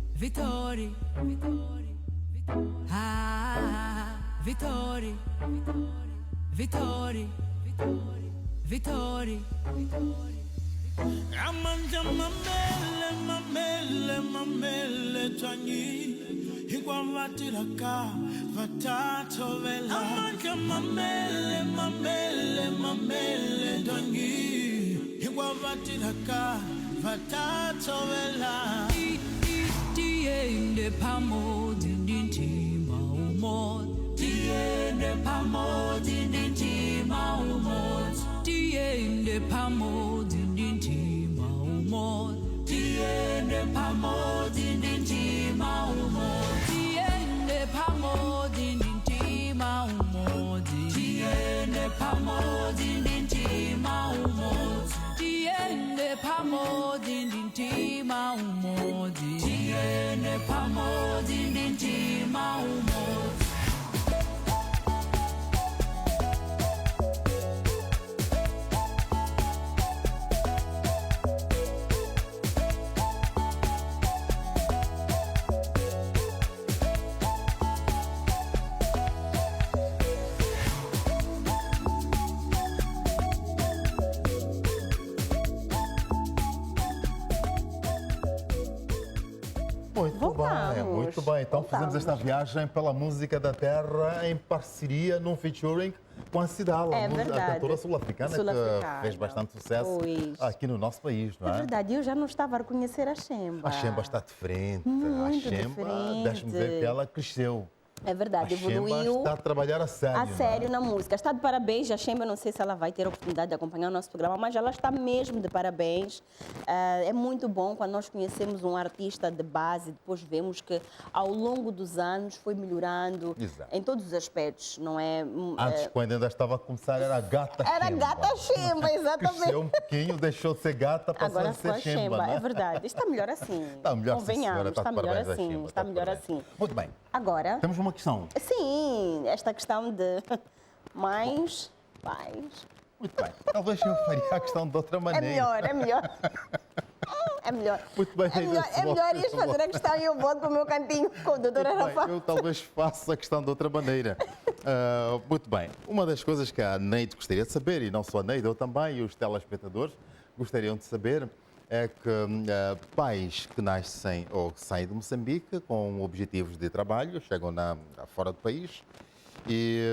Vittori, Vittori, ah, Vittori, Vittori, Vittori. Amanja mamele, mamele, mamele twanyi Higwa vatiraka, vatato vela Amanja mamele, mamele, mamele twanyi Higwa vatiraka, vatato vela Tiende pamo dindinti maumot Tiende pamo dindinti maumot Tiende pamo dindinti maumot Tiende pamo dindinti maumot Tiende pamo dindinti maumot Tiende pamo dindinti maumot Tiende pamo dindinti maumot Tiende pamo dindinti maumot Muito bem. Então Voltamos. fizemos esta viagem pela música da terra em parceria, num featuring com a Cidala, É a verdade. cantora sul-africana, que Sul-africana. fez bastante sucesso Pois. aqui no nosso país, não É é? verdade, eu já não estava a reconhecer a Xemba. A Xemba está diferente. Muito a Xemba, diferente. deixa-me dizer que ela cresceu. É verdade, a Xemba evoluiu. está a trabalhar a sério. A não é? sério na música. Está de parabéns. A Xemba, não sei se ela vai ter a oportunidade de acompanhar o nosso programa, mas ela está mesmo de parabéns. É muito bom quando nós conhecemos um artista de base, depois vemos que ao longo dos anos foi melhorando Exato. em todos os aspectos, não é? Antes, quando ainda estava a começar, era gata Xemba. Era gata Xemba, exatamente. Cresceu um pouquinho, deixou de ser gata, passou Agora a ficou ser a Xemba. Xemba, não é verdade. Está melhor assim. Está melhor, sim, senhora. Convenhamos, Está está de melhor parabéns à assim. Xemba, Está de melhor parabéns. assim. Muito bem. Agora, Temos uma questão. sim, esta questão de mais pais. Muito bem. Talvez eu faria a questão de outra É maneira. melhor, é melhor. É melhor. Muito bem, É melhor ias fazer a questão e eu volto para o meu cantinho com o doutor Muito bem, Rafael. eu talvez faça a questão de outra maneira. Muito bem. Uma das coisas que a Neide gostaria de saber, e não só a Neide, eu também e os telespectadores gostariam de saber, é que pais que nascem ou que saem de Moçambique com objetivos de trabalho, chegam fora do país e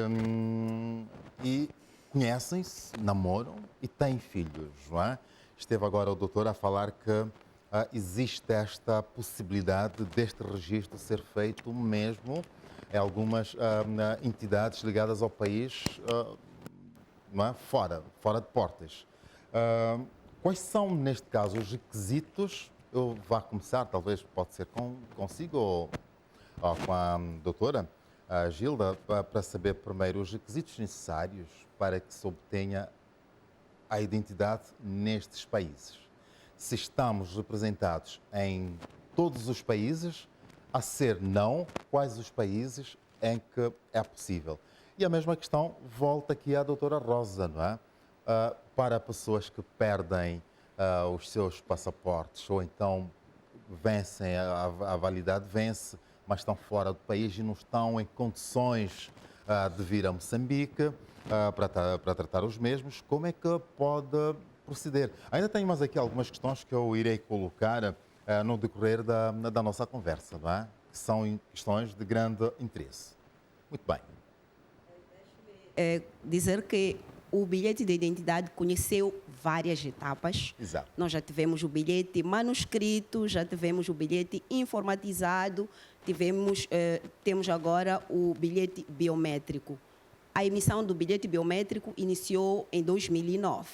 conhecem-se, namoram e têm filhos, não é? Esteve agora o doutor a falar que existe esta possibilidade deste registro ser feito mesmo em algumas entidades ligadas ao país, não é? fora de portas. Quais são, neste caso, os requisitos? Eu vou começar, talvez pode ser consigo ou com a doutora Gilda, para saber primeiro os requisitos necessários para que se obtenha a identidade nestes países. Se estamos representados em todos os países, a ser não, quais os países em que é possível? E a mesma questão volta aqui à doutora Rosa, não é? Para pessoas que perdem os seus passaportes ou então vencem, a validade vence, mas estão fora do país e não estão em condições de vir a Moçambique para tratar os mesmos, como é que pode proceder? Ainda tenho mais aqui algumas questões que eu irei colocar no decorrer da nossa conversa, não é? Que são questões de grande interesse. Muito bem. Dizer que o bilhete de identidade conheceu várias etapas. Exato. Nós já tivemos o bilhete manuscrito, já tivemos o bilhete informatizado, temos agora o bilhete biométrico. A emissão do bilhete biométrico iniciou em 2009.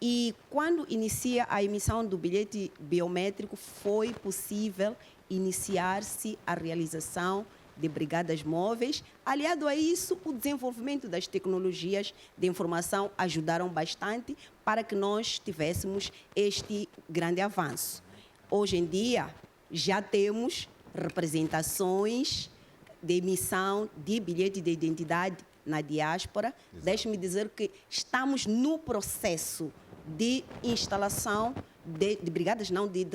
E quando inicia a emissão do bilhete biométrico, foi possível iniciar-se a realização de brigadas móveis. Aliado a isso, o desenvolvimento das tecnologias de informação ajudaram bastante para que nós tivéssemos este grande avanço. Hoje em dia, já temos representações de emissão de bilhete de identidade na diáspora. Deixe-me dizer que estamos no processo de instalação de brigadas, não, de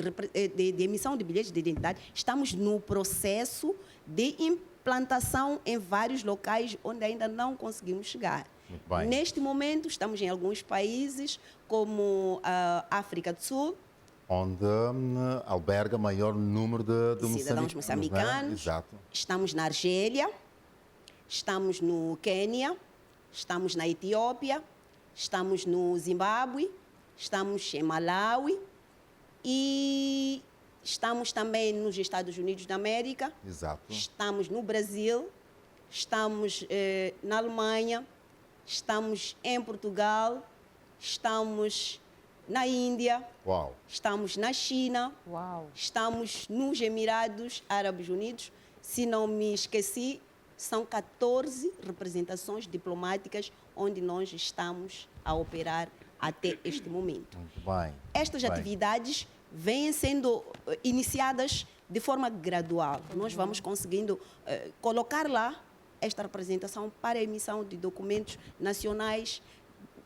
emissão de bilhetes de identidade. Estamos no processo de implantação em vários locais onde ainda não conseguimos chegar. Muito bem. Neste momento, estamos em alguns países, como a África do Sul, Onde alberga maior número de cidadãos moçambicanos. Né? Exato. Estamos na Argélia, estamos no Quênia, estamos na Etiópia, estamos no Zimbábue, estamos em Malawi e estamos também nos Estados Unidos da América. Exato. Estamos no Brasil, estamos na Alemanha, estamos em Portugal, estamos na Índia, Uau. estamos na China, Uau. estamos nos Emirados Árabes Unidos. Se não me esqueci, são 14 representações diplomáticas onde nós estamos a operar até este momento. Muito bem. Estas Muito bem. atividades vêm sendo iniciadas de forma gradual. Nós vamos conseguindo colocar lá esta representação para a emissão de documentos nacionais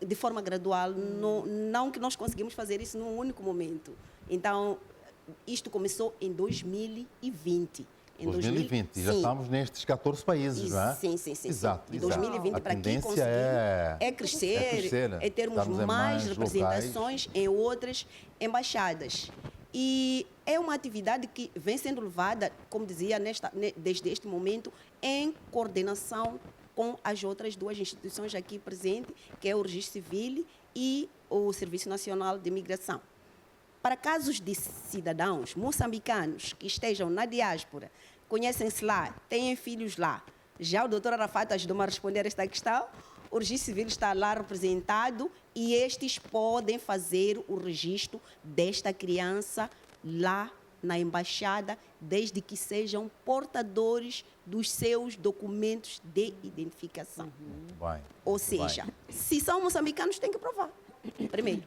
de forma gradual, não que nós conseguimos fazer isso num único momento. Então, isto começou em 2020. Em 2020, já sim. estamos nestes 14 países, não é? Sim. Exato. De exato. 2020 A para aqui tendência conseguir é crescer, é termos Estarmos em mais mais representações em outras embaixadas. E é uma atividade que vem sendo levada, como dizia, desde este momento, em coordenação com as outras duas instituições aqui presentes, que é o Registro Civil e o Serviço Nacional de Imigração. Para casos de cidadãos moçambicanos que estejam na diáspora, conhecem-se lá, têm filhos lá, já o doutor Arafat ajudou-me a responder esta questão, o Registro Civil está lá representado e estes podem fazer o registro desta criança lá na embaixada, desde que sejam portadores dos seus documentos de identificação. Muito bem. Ou muito seja, bem. se são moçambicanos, têm que provar. Primeiro,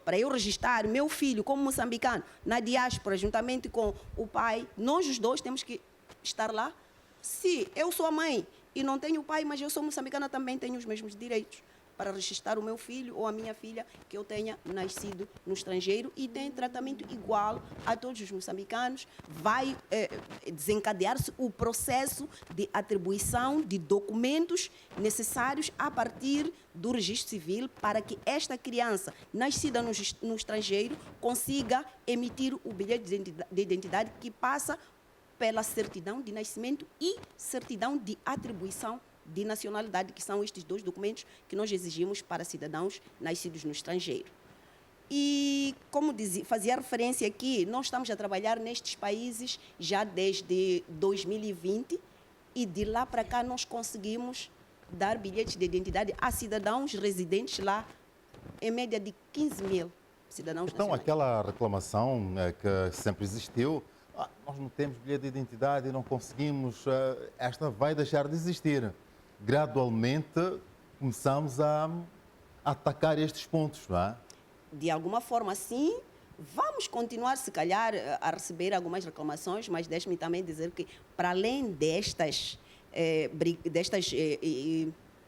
para eu registrar meu filho como moçambicano na diáspora, juntamente com o pai, nós os dois temos que estar lá. Se eu sou a mãe e não tenho pai, mas eu sou moçambicana, também tenho os mesmos direitos para registrar o meu filho ou a minha filha que eu tenha nascido no estrangeiro e tem tratamento igual a todos os moçambicanos. Vai desencadear-se o processo de atribuição de documentos necessários a partir do registro civil para que esta criança nascida no estrangeiro consiga emitir o bilhete de identidade que passa pela certidão de nascimento e certidão de atribuição de nacionalidade, que são estes dois documentos que nós exigimos para cidadãos nascidos no estrangeiro. E, como fazia referência aqui, nós estamos a trabalhar nestes países já desde 2020 e de lá para cá nós conseguimos dar bilhetes de identidade a cidadãos residentes lá, em média de 15 mil cidadãos Então, nacionais. aquela reclamação que sempre existiu, nós não temos bilhete de identidade e não conseguimos, esta vai deixar de existir. Gradualmente começamos a atacar estes pontos, não é? De alguma forma, sim, vamos continuar, se calhar, a receber algumas reclamações, mas deixe-me também dizer que, para além destas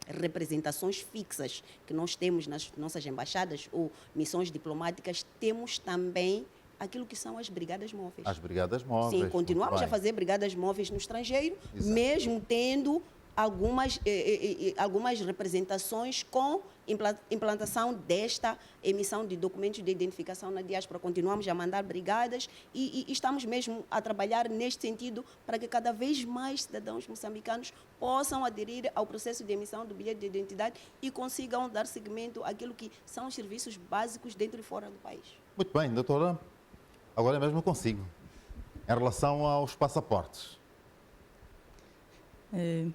representações fixas que nós temos nas nossas embaixadas ou missões diplomáticas, temos também aquilo que são as brigadas móveis. As brigadas móveis. Sim, continuamos muito a bem. fazer brigadas móveis no estrangeiro, Exato. mesmo tendo algumas representações com implantação desta emissão de documentos de identificação na diáspora. Continuamos a mandar brigadas e estamos mesmo a trabalhar neste sentido para que cada vez mais cidadãos moçambicanos possam aderir ao processo de emissão do bilhete de identidade e consigam dar seguimento àquilo que são os serviços básicos dentro e fora do país. Muito bem, doutora. Agora mesmo eu consigo. Em relação aos passaportes.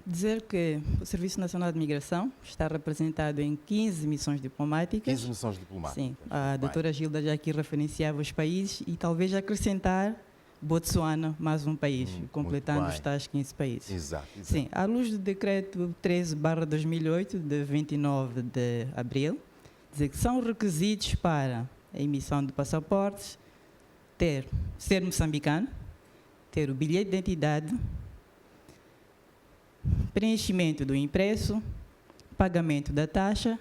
Dizer que o Serviço Nacional de Imigração está representado em 15 missões diplomáticas. 15 missões diplomáticas. Sim, a Muito doutora bem. Gilda já aqui referenciava os países e talvez acrescentar Botsuana, mais um país, Muito completando bem. os tais 15 países. Exato. Sim, à luz do decreto 13/2008, de 29 de abril, dizer que são requisitos para a emissão de passaportes ser moçambicano, ter o bilhete de identidade, preenchimento do impresso, pagamento da taxa.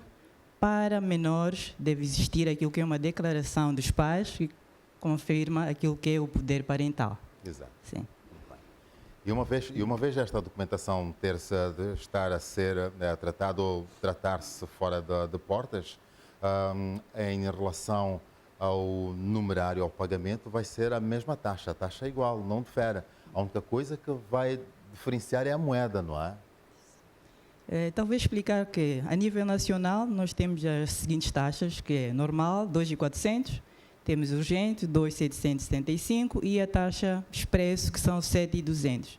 Para menores deve existir aquilo que é uma declaração dos pais que confirma aquilo que é o poder parental. Exato. Sim. E uma vez esta documentação de estar a ser tratada ou tratar-se fora de portas, em relação ao numerário, ao pagamento, vai ser a mesma taxa. A taxa é igual, não difere. A única coisa que vai diferenciar é a moeda, não é? Talvez explicar que, a nível nacional, nós temos as seguintes taxas, que é normal, 2.400, temos urgente, 2.775 e a taxa expresso, que são 7.200.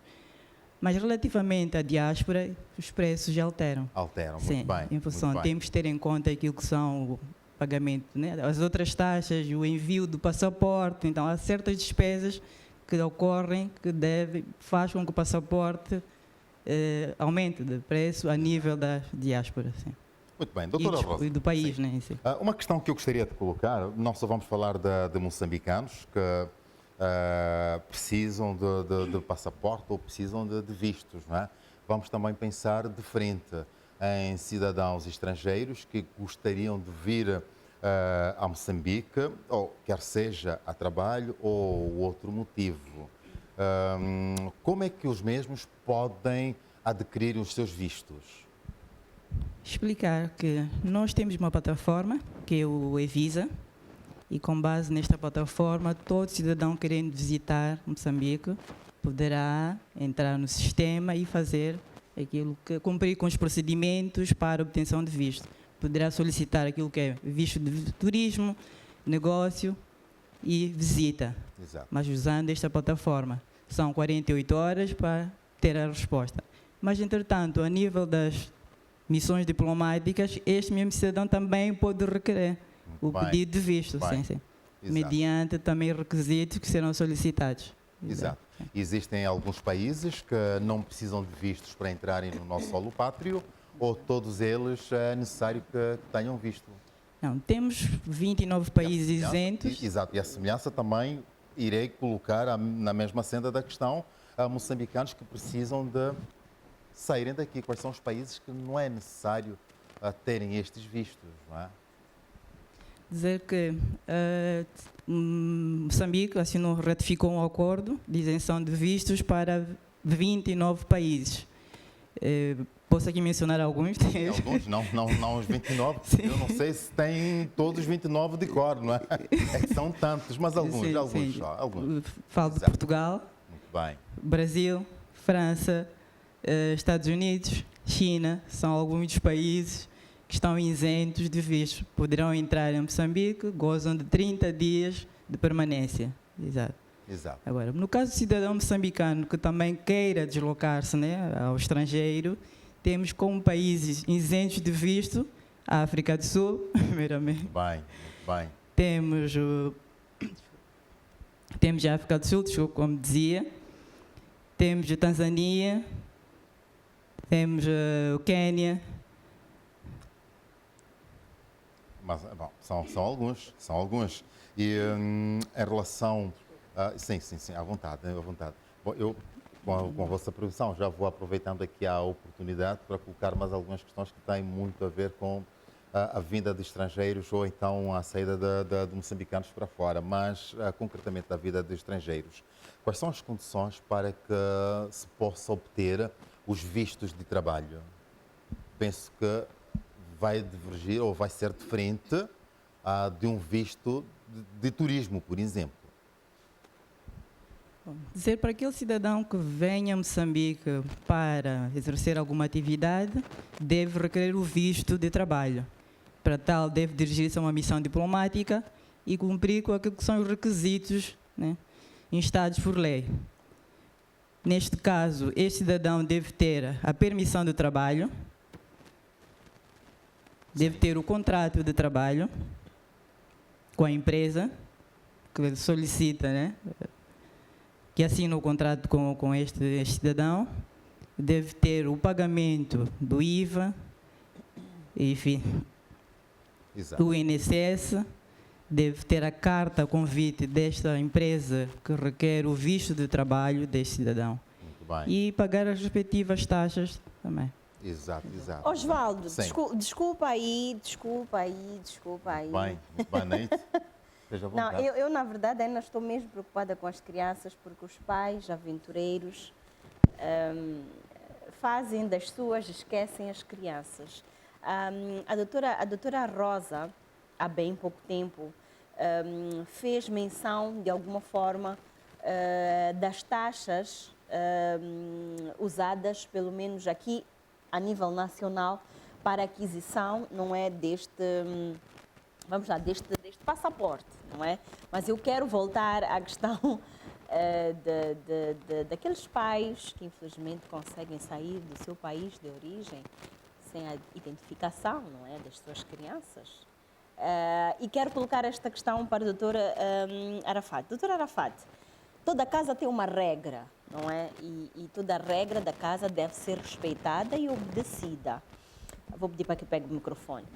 Mas, relativamente à diáspora, os preços já alteram. Alteram, Sim, muito bem. em função, muito bem. temos que ter em conta aquilo que são o pagamento, né? As outras taxas, o envio do passaporte, então há certas despesas que ocorrem que faz com que o passaporte aumente de preço a nível da diáspora. Sim. Muito bem, doutora Rosa. E do país, Sim. né, em si. Uma questão que eu gostaria de colocar, nós só vamos falar de moçambicanos que precisam de passaporte ou precisam de vistos, não é? Vamos também pensar de frente em cidadãos estrangeiros que gostariam de vir a Moçambique, ou quer seja a trabalho ou outro motivo. Como é que os mesmos podem adquirir os seus vistos? Explicar que nós temos uma plataforma, que é o Evisa, e com base nesta plataforma, todo cidadão querendo visitar Moçambique poderá entrar no sistema e fazer aquilo que cumprir com os procedimentos para obtenção de visto. Poderá solicitar aquilo que é visto de turismo, negócio e visita, Exato. mas usando esta plataforma. São 48 horas para ter a resposta. Mas, entretanto, a nível das missões diplomáticas, este mesmo cidadão também pode requerer o Bem, pedido de visto, bem. sim. Exato. Mediante também requisitos que serão solicitados. Exato. Existem alguns países que não precisam de vistos para entrarem no nosso solo pátrio, ou todos eles é necessário que tenham visto? Não, temos 29 países E a semelhança- isentos. Exato, e a semelhança também irei colocar na mesma senda da questão a moçambicanos que precisam de saírem daqui. Quais são os países que não é necessário terem estes vistos, não é? Dizer que Moçambique assinou, ratificou um acordo de isenção de vistos para 29 países. Posso aqui mencionar alguns deles. Alguns, não os 29. Eu não sei se tem todos os 29 de cor, não é? É que são tantos, mas alguns, Sim, alguns sim. só. Alguns. Falo de Exato. Portugal, Muito bem. Brasil, França, Estados Unidos, China, são alguns dos países que estão isentos de visto. Poderão entrar em Moçambique, gozam de 30 dias de permanência. Exato. Exato. Agora, no caso do cidadão moçambicano que também queira deslocar-se, né, ao estrangeiro, temos como países isentos de visto a África do Sul, primeiramente. Bem, bem. Temos a África do Sul, desculpa, como dizia. Temos a Tanzânia. Temos o Quênia. Mas, bom, são alguns, são alguns. E em relação... sim, à vontade, à vontade. Bom, eu, com a vossa permissão, já vou aproveitando aqui a oportunidade para colocar mais algumas questões que têm muito a ver com a vinda de estrangeiros ou então a saída de moçambicanos para fora, mas concretamente da vida de estrangeiros. Quais são as condições para que se possa obter os vistos de trabalho? Penso que vai divergir ou vai ser diferente de um visto de turismo, por exemplo. Dizer para aquele cidadão que venha a Moçambique para exercer alguma atividade, deve requerer o visto de trabalho. Para tal, deve dirigir-se a uma missão diplomática e cumprir com aquilo que são os requisitos, né, instados por lei. Neste caso, este cidadão deve ter a permissão de trabalho, deve ter o contrato de trabalho com a empresa que solicita, né, que assina o contrato com este cidadão, deve ter o pagamento do IVA, enfim, Exato. do INSS, deve ter a carta convite desta empresa que requer o visto de trabalho deste cidadão Muito bem. e pagar as respectivas taxas também. Exato. Osvaldo, Sim. desculpa aí. Muito bem, Neite. Esteja à Não, vontade. eu na verdade ainda estou mesmo preocupada com as crianças, porque os pais aventureiros fazem das suas, esquecem as crianças. A doutora Rosa, há bem pouco tempo, fez menção, de alguma forma, das taxas usadas, pelo menos aqui, a nível nacional, para a aquisição, não é, deste passaporte, não é? Mas eu quero voltar à questão daqueles pais que infelizmente conseguem sair do seu país de origem sem a identificação, não é, das suas crianças. E quero colocar esta questão para a doutora Arafat. Doutora Arafat, toda casa tem uma regra, não é? E toda a regra da casa deve ser respeitada e obedecida. Vou pedir para que pegue o microfone.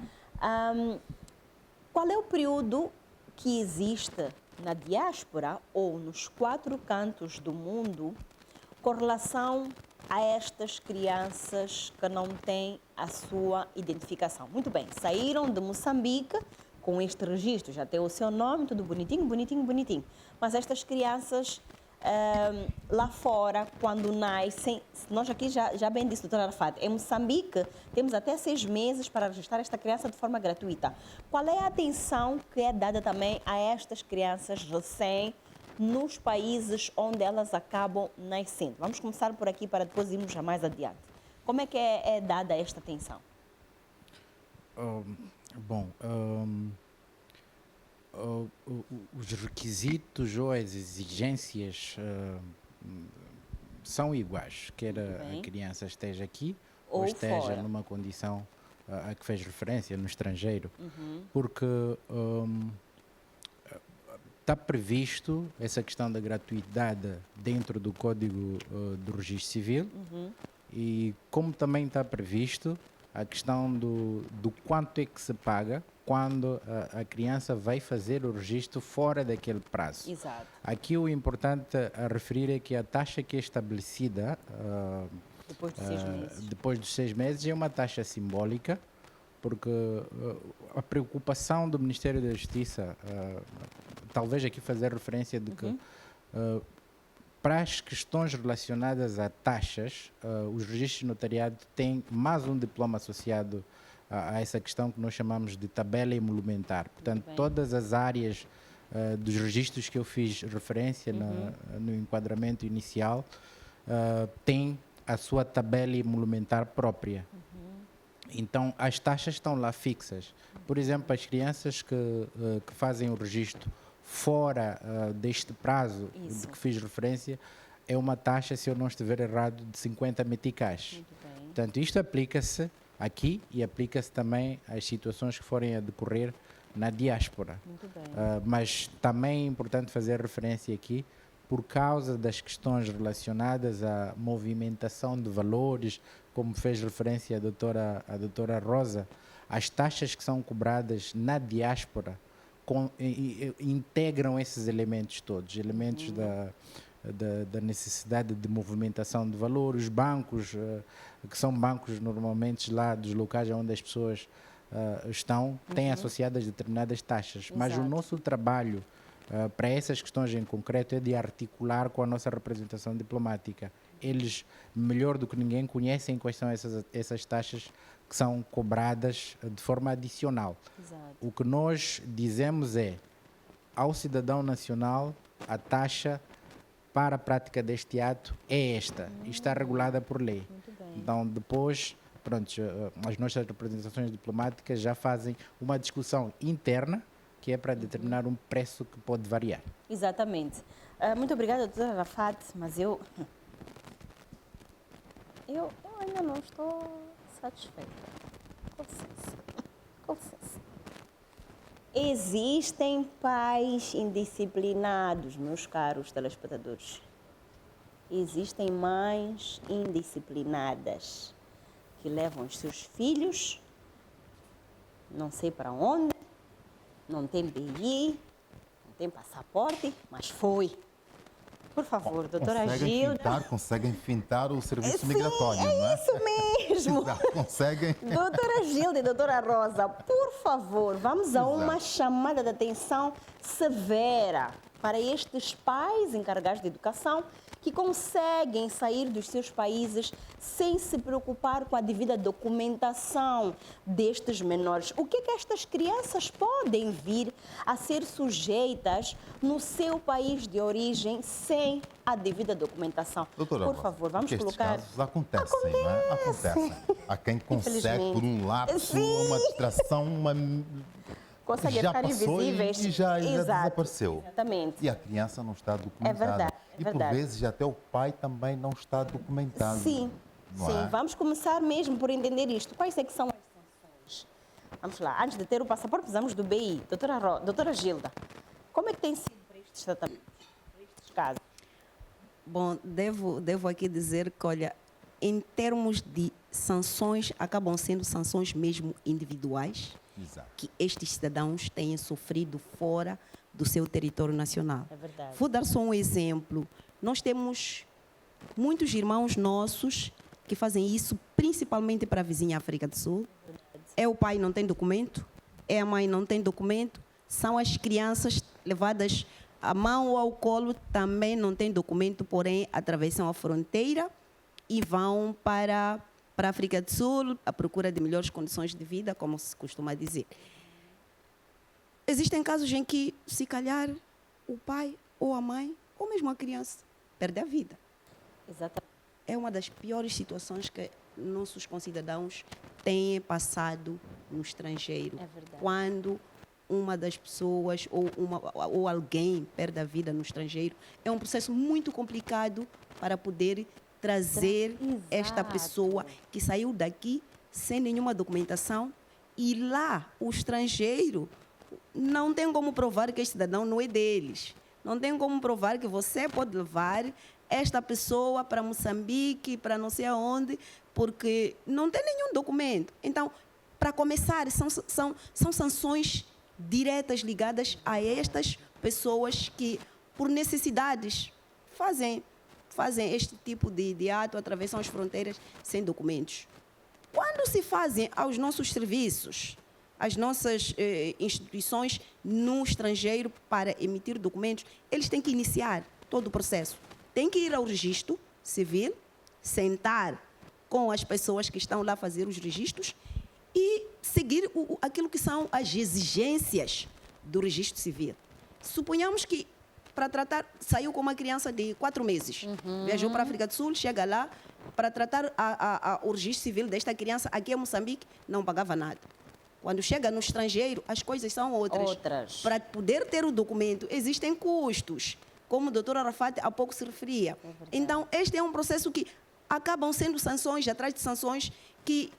Qual é o período que existe na diáspora ou nos 4 cantos do mundo com relação a estas crianças que não têm a sua identificação? Muito bem, saíram de Moçambique com este registro, já tem o seu nome, tudo bonitinho. Mas estas crianças lá fora, quando nascem, nós aqui já bem disse, doutora Arafat, em Moçambique temos até 6 meses para registrar esta criança de forma gratuita. Qual é a atenção que é dada também a estas crianças recém nos países onde elas acabam nascendo? Vamos começar por aqui para depois irmos já mais adiante. Como é que é dada esta atenção? Os requisitos ou as exigências são iguais, quer a criança esteja aqui ou esteja fora. numa condição a que fez referência, no estrangeiro, porque está previsto essa questão da gratuidade dentro do Código do Registro Civil e como também está previsto a questão do quanto é que se paga quando a criança vai fazer o registro fora daquele prazo. Exato. Aqui o importante a referir é que a taxa que é estabelecida Depois de 6 meses. depois dos 6 meses é uma taxa simbólica, porque a preocupação do Ministério da Justiça, talvez aqui fazer referência de que para as questões relacionadas a taxas, os registros de notariado têm mais um diploma associado a essa questão que nós chamamos de tabela emolumentar. Portanto, todas as áreas dos registros que eu fiz referência no enquadramento inicial têm a sua tabela emolumentar própria. Então, as taxas estão lá fixas. Por exemplo, as crianças que fazem o registro fora deste prazo de que fiz referência, é uma taxa, se eu não estiver errado, de 50 meticais. Portanto, isto aplica-se aqui e aplica-se também às situações que forem a decorrer na diáspora. Mas também é importante fazer referência aqui, por causa das questões relacionadas à movimentação de valores, como fez referência a doutora Rosa, as taxas que são cobradas na diáspora integram esses elementos todos, elementos da necessidade de movimentação de valores, os bancos, que são bancos normalmente lá dos locais onde as pessoas estão, têm associadas determinadas taxas. Mas o nosso trabalho para essas questões em concreto é de articular com a nossa representação diplomática. Eles, melhor do que ninguém, conhecem quais são essas taxas que são cobradas de forma adicional. O que nós dizemos é, ao cidadão nacional, a taxa para a prática deste ato é esta, e está regulada por lei. Então, depois, pronto, as nossas representações diplomáticas já fazem uma discussão interna, que é para determinar um preço que pode variar. Exatamente. Muito obrigada, doutora Rafat, mas eu ainda não estou satisfeita. Com licença. Com licença. Existem pais indisciplinados, meus caros telespectadores. Existem mães indisciplinadas que levam os seus filhos, não sei para onde, não tem BI, não tem passaporte, mas foi. Por favor, doutora Gilda. Conseguem fintar o serviço migratório, não é? Isso mesmo. Conseguem. Doutora Gilda e doutora Rosa, por favor, vamos a uma chamada de atenção severa para estes pais encarregados de educação que conseguem sair dos seus países sem se preocupar com a devida documentação destes menores. O que é que estas crianças podem vir a ser sujeitas no seu país de origem sem a devida documentação? Doutora por Rosa, favor, vamos estes colocar... casos acontecem, não é? Acontecem. Há quem consegue, por um lapso, Sim. uma distração, Conseguem já ficar passou invisíveis. e já Exato, desapareceu. Exatamente. E a criança não está documentada. É verdade, e por vezes até o pai também não está documentado. Sim, não sim. é? Vamos começar mesmo por entender isto. Quais é que são as sanções? Vamos lá. Antes de ter o passaporte, precisamos do BI. Doutora Gilda, como é que tem sido para estes tratamentos, para estes casos? Bom, devo aqui dizer que, olha, em termos de sanções, acabam sendo sanções mesmo individuais, Exato. que estes cidadãos têm sofrido fora do seu território nacional. É verdade. Vou dar só um exemplo. Nós temos muitos irmãos nossos que fazem isso principalmente para a vizinha África do Sul. É o pai não tem documento, é a mãe não tem documento, são as crianças levadas à mão ou ao colo, também não tem documento, porém atravessam a fronteira e vão para a África do Sul à procura de melhores condições de vida, como se costuma dizer. Existem casos em que, se calhar, o pai ou a mãe, ou mesmo a criança, perde a vida. Exatamente. É uma das piores situações que nossos concidadãos têm passado no estrangeiro. É verdade. Quando uma das pessoas ou alguém perde a vida no estrangeiro, é um processo muito complicado para poder trazer esta Exato. pessoa que saiu daqui sem nenhuma documentação e lá o estrangeiro não tem como provar que este cidadão não é deles. Não tem como provar que você pode levar esta pessoa para Moçambique, para não sei aonde, porque não tem nenhum documento. Então, para começar, são sanções diretas ligadas a estas pessoas que, por necessidades, fazem este tipo de ato, atravessam as fronteiras sem documentos. Quando se fazem aos nossos serviços, as nossas instituições no estrangeiro para emitir documentos, eles têm que iniciar todo o processo. Tem que ir ao registro civil, sentar com as pessoas que estão lá a fazer os registros e seguir aquilo que são as exigências do registro civil. Suponhamos que, para tratar, saiu com uma criança de 4 meses, viajou para a África do Sul, chega lá, para tratar o registro civil desta criança, aqui em Moçambique, não pagava nada. Quando chega no estrangeiro, as coisas são outras. Para poder ter o documento, existem custos, como o doutor Arafat há pouco se referia. Então, este é um processo que acabam sendo sanções, atrás de sanções, que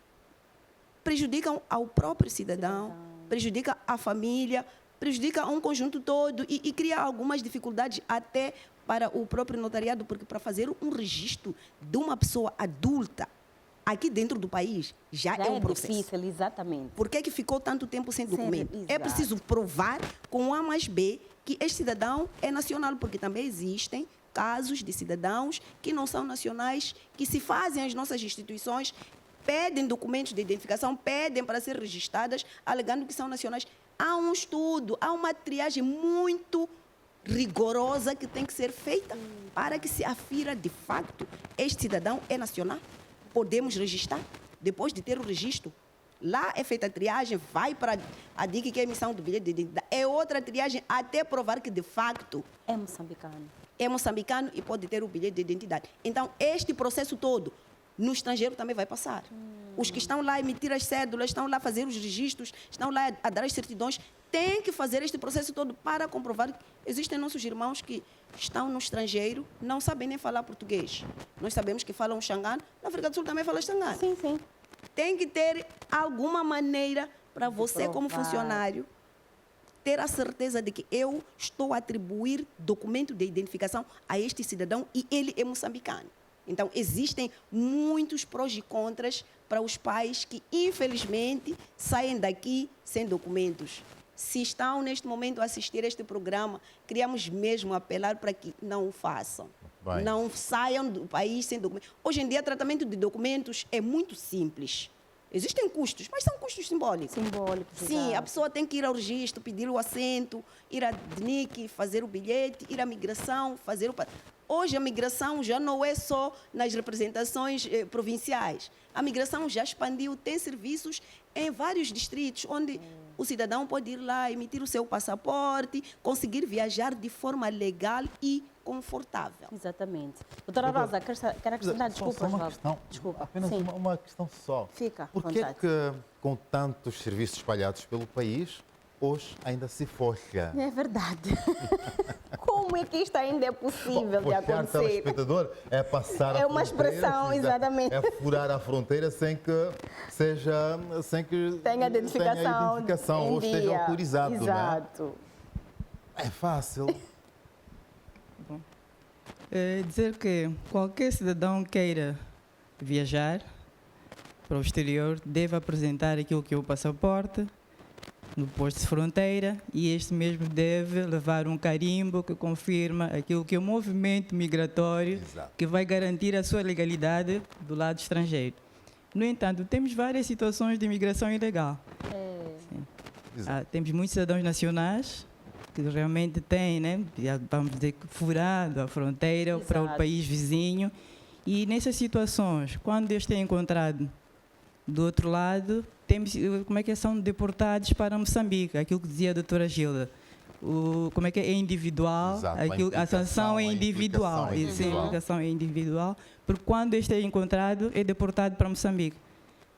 prejudicam ao próprio cidadão, prejudica a família, prejudica um conjunto todo e cria algumas dificuldades até para o próprio notariado, porque para fazer um registro de uma pessoa adulta aqui dentro do país já é um processo. Difícil, exatamente. Por que ficou tanto tempo sem documento? É exato. preciso provar com A mais B que este cidadão é nacional, porque também existem casos de cidadãos que não são nacionais, que se fazem às nossas instituições, pedem documentos de identificação, pedem para ser registradas, alegando que são nacionais. Há um estudo, há uma triagem muito rigorosa que tem que ser feita para que se afira de facto este cidadão é nacional. Podemos registrar, depois de ter o registro. Lá é feita a triagem, vai para a DIC, que é a emissão do bilhete de identidade. É outra triagem até provar que de facto É moçambicano. é moçambicano e pode ter o bilhete de identidade. Então, este processo todo, no estrangeiro também vai passar. Os que estão lá a emitir as cédulas, estão lá a fazer os registros, estão lá a dar as certidões, têm que fazer este processo todo para comprovar que existem nossos irmãos que estão no estrangeiro, não sabem nem falar português. Nós sabemos que falam xangano, na África do Sul também fala xangano. Sim, sim. Tem que ter alguma maneira para você, como provar. funcionário, ter a certeza de que eu estou a atribuir documento de identificação a este cidadão e ele é moçambicano. Então, existem muitos prós e contras para os pais que, infelizmente, saem daqui sem documentos. Se estão, neste momento, a assistir este programa, queríamos mesmo apelar para que não o façam. Bem. Não saiam do país sem documentos. Hoje em dia, o tratamento de documentos é muito simples. Existem custos, mas são custos simbólicos. Simbólicos. Sim, a exato. pessoa tem que ir ao registro, pedir o assento, ir à DNIC, fazer o bilhete, ir à migração, fazer o... Hoje a migração já não é só nas representações provinciais. A migração já expandiu, tem serviços em vários distritos, onde o cidadão pode ir lá, emitir o seu passaporte, conseguir viajar de forma legal e confortável. Exatamente. Doutora Rosa, quer acrescentar? Desculpa, Só uma Osvaldo. questão, Desculpa. apenas Sim. uma questão só. Fica à Por que vontade. que, com tantos serviços espalhados pelo país, hoje ainda se forra? É verdade. Como é que isto ainda é possível de Forrar acontecer? telespectador é passar a É uma fronteira, expressão, exatamente. É furar a fronteira sem que seja, sem que Tem a identificação, em ou esteja dia. autorizado, Exato. não é? É fácil. Dizer que qualquer cidadão queira viajar para o exterior deve apresentar aquilo que é o passaporte no posto de fronteira e este mesmo deve levar um carimbo que confirma aquilo que é o movimento migratório Exato. que vai garantir a sua legalidade do lado estrangeiro. No entanto, temos várias situações de imigração ilegal. Exato. Temos muitos cidadãos nacionais que realmente têm, né, vamos dizer, furado a fronteira para o Exato. país vizinho. E nessas situações, quando eles têm encontrado do outro lado, temos como é que são deportados para Moçambique, aquilo que dizia a doutora Gilda. como é que é individual, Exato, a sanção é individual, implicação é Sim, a individual. implicação é individual, porque quando este é encontrado, é deportado para Moçambique.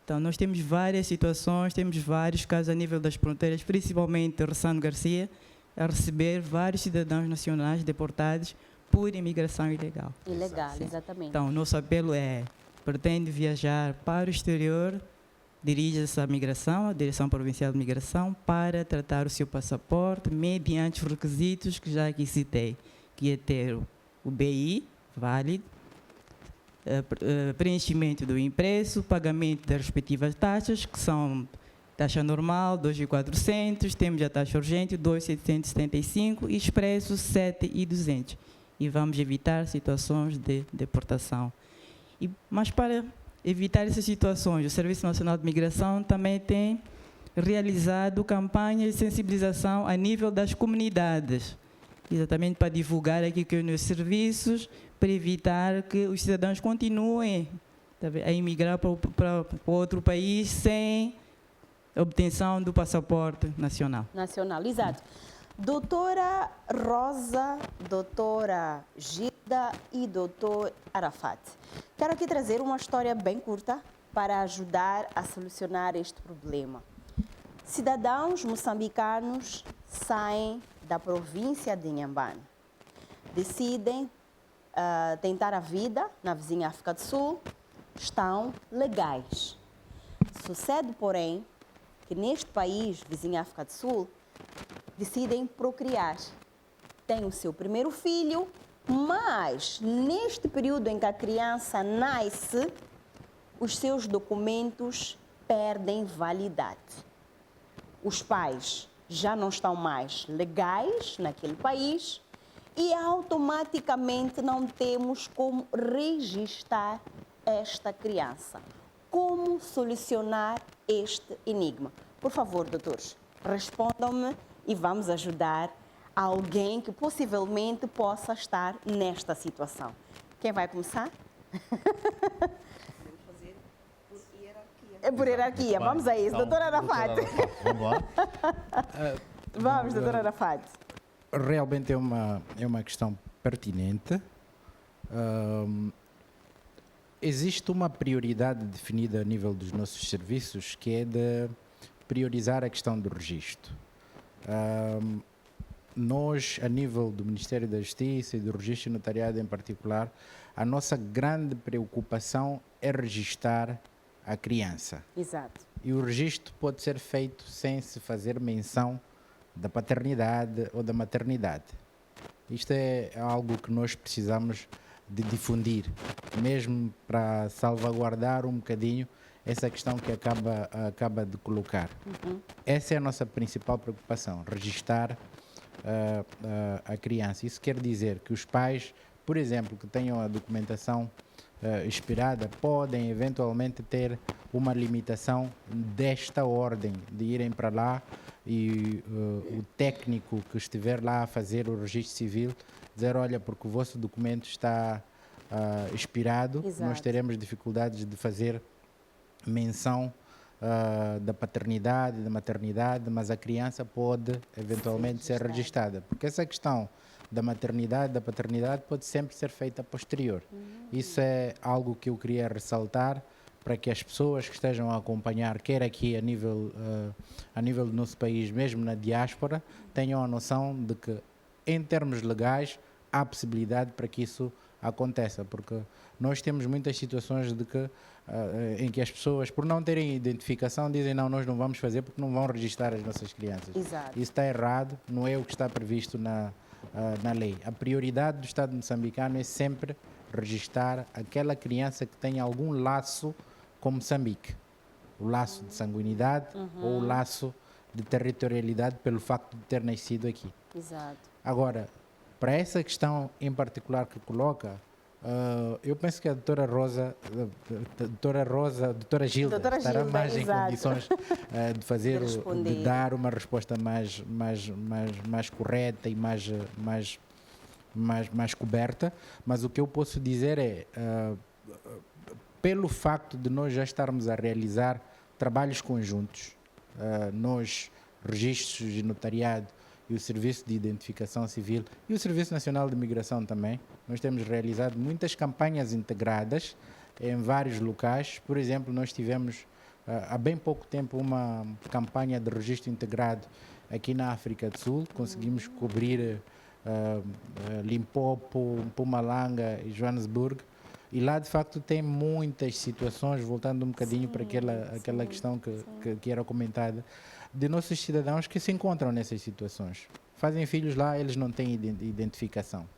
Então, nós temos várias situações, temos vários casos a nível das fronteiras, principalmente Ressano Garcia, a receber vários cidadãos nacionais deportados por imigração ilegal. Ilegal, Sim. exatamente. Então, o nosso apelo é, pretende viajar para o exterior, dirija-se à migração, à Direção Provincial de Migração, para tratar o seu passaporte mediante os requisitos que já aqui citei, que é ter o BI válido, preenchimento do impresso, pagamento das respectivas taxas, que são taxa normal, 2.400, temos a taxa urgente, 2.775 e expresso, 7.200. E vamos evitar situações de deportação. Mas para evitar essas situações, o Serviço Nacional de Migração também tem realizado campanhas de sensibilização a nível das comunidades, exatamente para divulgar aqui que nos serviços, para evitar que os cidadãos continuem a emigrar para outro país sem obtenção do passaporte nacional. Nacional, exato. Doutora Rosa, doutora Gilda e doutor Arafat. Quero aqui trazer uma história bem curta para ajudar a solucionar este problema. Cidadãos moçambicanos saem da província de Inhambane. Decidem tentar a vida na vizinha África do Sul. Estão legais. Sucede, porém, que neste país, vizinha África do Sul, decidem procriar. Têm o seu primeiro filho, mas neste período em que a criança nasce, os seus documentos perdem validade. Os pais já não estão mais legais naquele país e automaticamente não temos como registar esta criança. Como solucionar este enigma? Por favor, doutores, respondam-me e vamos ajudar alguém que possivelmente possa estar nesta situação. Quem vai começar? É por hierarquia. Vamos a isso. Então, Doutora Arafat. Vamos lá. Vamos, doutora Arafat. Realmente é uma questão pertinente. Existe uma prioridade definida a nível dos nossos serviços, que é de priorizar a questão do registro. Nós, a nível do Ministério da Justiça e do Registro Notariado em particular, a nossa grande preocupação é registar a criança. Exato. E o registro pode ser feito sem se fazer menção da paternidade ou da maternidade. Isto é algo que nós precisamos de difundir, mesmo para salvaguardar um bocadinho essa questão que acaba de colocar. Essa é a nossa principal preocupação, registar a criança. Isso quer dizer que os pais, por exemplo, que tenham a documentação expirada, podem eventualmente ter uma limitação desta ordem, de irem para lá e o técnico que estiver lá a fazer o registro civil dizer, olha, porque o vosso documento está expirado, Exato. nós teremos dificuldades de fazer menção da paternidade, da maternidade, mas a criança pode eventualmente ser registrada. Porque essa questão da maternidade, da paternidade, pode sempre ser feita a posterior. Isso é algo que eu queria ressaltar para que as pessoas que estejam a acompanhar, quer aqui a nível do nosso país, mesmo na diáspora, tenham a noção de que, em termos legais, há possibilidade para que isso aconteça, porque nós temos muitas situações em que as pessoas, por não terem identificação, dizem não, nós não vamos fazer porque não vão registrar as nossas crianças. Exato. Isso está errado, não é o que está previsto na lei. A prioridade do Estado moçambicano é sempre registrar aquela criança que tem algum laço com Moçambique. O laço de sanguinidade ou o laço de territorialidade pelo facto de ter nascido aqui. Exato. Agora, para essa questão em particular que coloca, eu penso que a doutora Gilda Doutora estará Gilda, mais em exato. condições de fazer, De responder. de dar uma resposta mais correta e mais coberta, mas o que eu posso dizer é, pelo facto de nós já estarmos a realizar trabalhos conjuntos, nós, registros de notariado e o Serviço de Identificação Civil e o Serviço Nacional de Migração também. Nós temos realizado muitas campanhas integradas em vários locais. Por exemplo, nós tivemos há bem pouco tempo uma campanha de registro integrado aqui na África do Sul. Conseguimos cobrir Limpopo, Mpumalanga e Joanesburgo. E lá, de facto, tem muitas situações, voltando um bocadinho para aquela questão que era comentada, de nossos cidadãos que se encontram nessas situações. Fazem filhos lá, eles não têm identificação.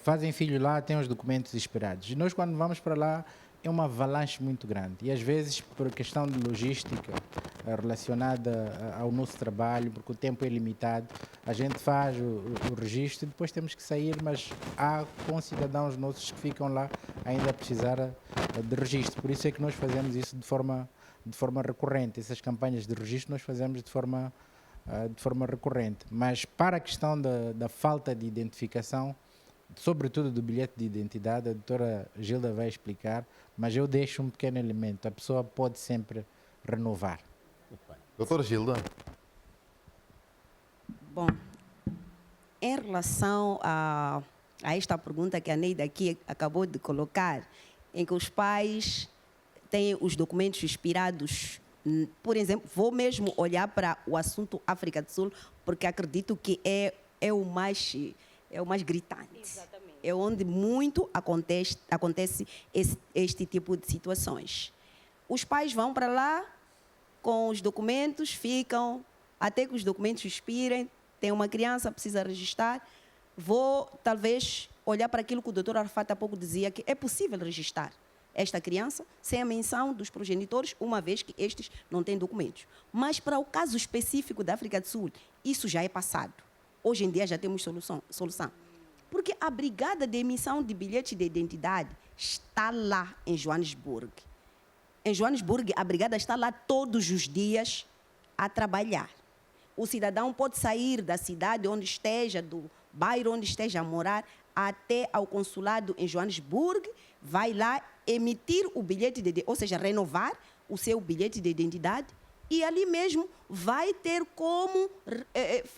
Fazem filhos lá, têm os documentos expirados. E nós, quando vamos para lá, é uma avalanche muito grande. E às vezes, por questão de logística relacionada ao nosso trabalho, porque o tempo é limitado, a gente faz o registro e depois temos que sair, mas há cidadãos nossos que ficam lá ainda a precisar de registro. Por isso é que nós fazemos isso de forma recorrente. Essas campanhas de registro nós fazemos de forma recorrente. Mas para a questão da falta de identificação, sobretudo do bilhete de identidade, a doutora Gilda vai explicar, mas eu deixo um pequeno elemento. A pessoa pode sempre renovar. Doutora Gilda. Bom, em relação a esta pergunta que a Neida aqui acabou de colocar, em que os pais têm os documentos expirados, por exemplo, vou mesmo olhar para o assunto África do Sul, porque acredito que é o mais gritante. Exatamente. É onde muito acontece este tipo de situações. Os pais vão para lá com os documentos, ficam até que os documentos expirem, tem uma criança, precisa registrar. Vou, talvez, olhar para aquilo que o doutor Arafat há pouco dizia, que é possível registrar esta criança sem a menção dos progenitores, uma vez que estes não têm documentos. Mas para o caso específico da África do Sul, isso já é passado. Hoje em dia já temos solução. Porque a brigada de emissão de bilhete de identidade está lá em Joanesburgo. Em Joanesburgo, a brigada está lá todos os dias a trabalhar. O cidadão pode sair da cidade onde esteja, do bairro onde esteja a morar, até ao consulado em Joanesburgo, vai lá emitir o bilhete ou seja, renovar o seu bilhete de identidade, e ali mesmo vai ter como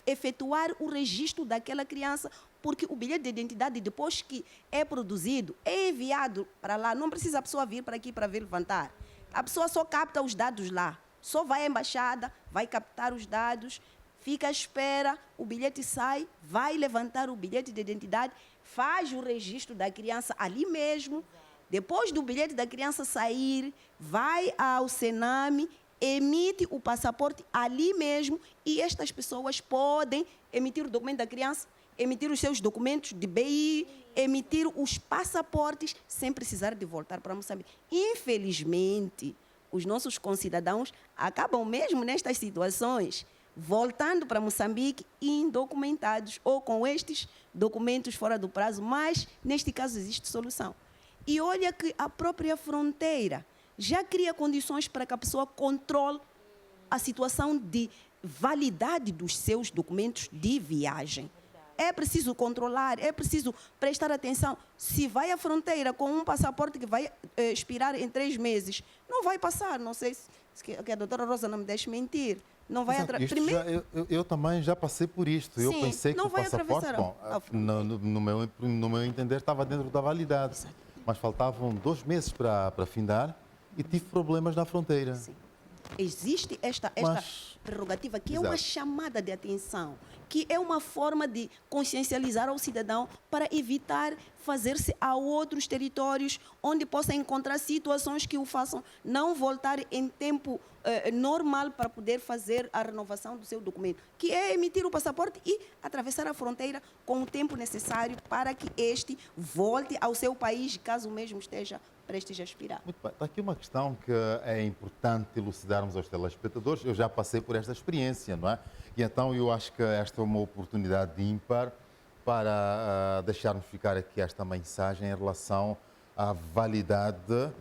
efetuar o registro daquela criança, porque o bilhete de identidade, depois que é produzido, é enviado para lá, não precisa a pessoa vir para aqui para vir levantar. A pessoa só capta os dados lá, só vai à embaixada, vai captar os dados, fica à espera, o bilhete sai, vai levantar o bilhete de identidade, faz o registro da criança ali mesmo. Depois do bilhete da criança sair, vai ao Sename, emite o passaporte ali mesmo, e estas pessoas podem emitir o documento da criança, emitir os seus documentos de BI, emitir os passaportes sem precisar de voltar para Moçambique. Infelizmente, os nossos concidadãos acabam mesmo nestas situações voltando para Moçambique indocumentados ou com estes documentos fora do prazo, mas neste caso existe solução. E olha que a própria fronteira já cria condições para que a pessoa controle a situação de validade dos seus documentos de viagem. É preciso controlar, é preciso prestar atenção. Se vai à fronteira com um passaporte que vai expirar em 3 meses, não vai passar. Não sei se a doutora Rosa não me deixe mentir. Não vai Primeiro, eu também já passei por isto. Sim, eu pensei que não o vai passaporte, no meu entender, estava dentro da validade. Exato. Mas faltavam 2 meses para findar e tive problemas na fronteira. Sim. Existe esta prerrogativa que Exato. É uma chamada de atenção, que é uma forma de consciencializar ao cidadão para evitar fazer-se a outros territórios onde possa encontrar situações que o façam não voltar em tempo normal para poder fazer a renovação do seu documento, que é emitir o passaporte e atravessar a fronteira com o tempo necessário para que este volte ao seu país, caso mesmo esteja prestes a expirar. Muito bem. Está aqui uma questão que é importante elucidarmos aos telespectadores. Eu já passei por esta experiência, não é? E então eu acho que esta é uma oportunidade ímpar para deixarmos ficar aqui esta mensagem em relação à validade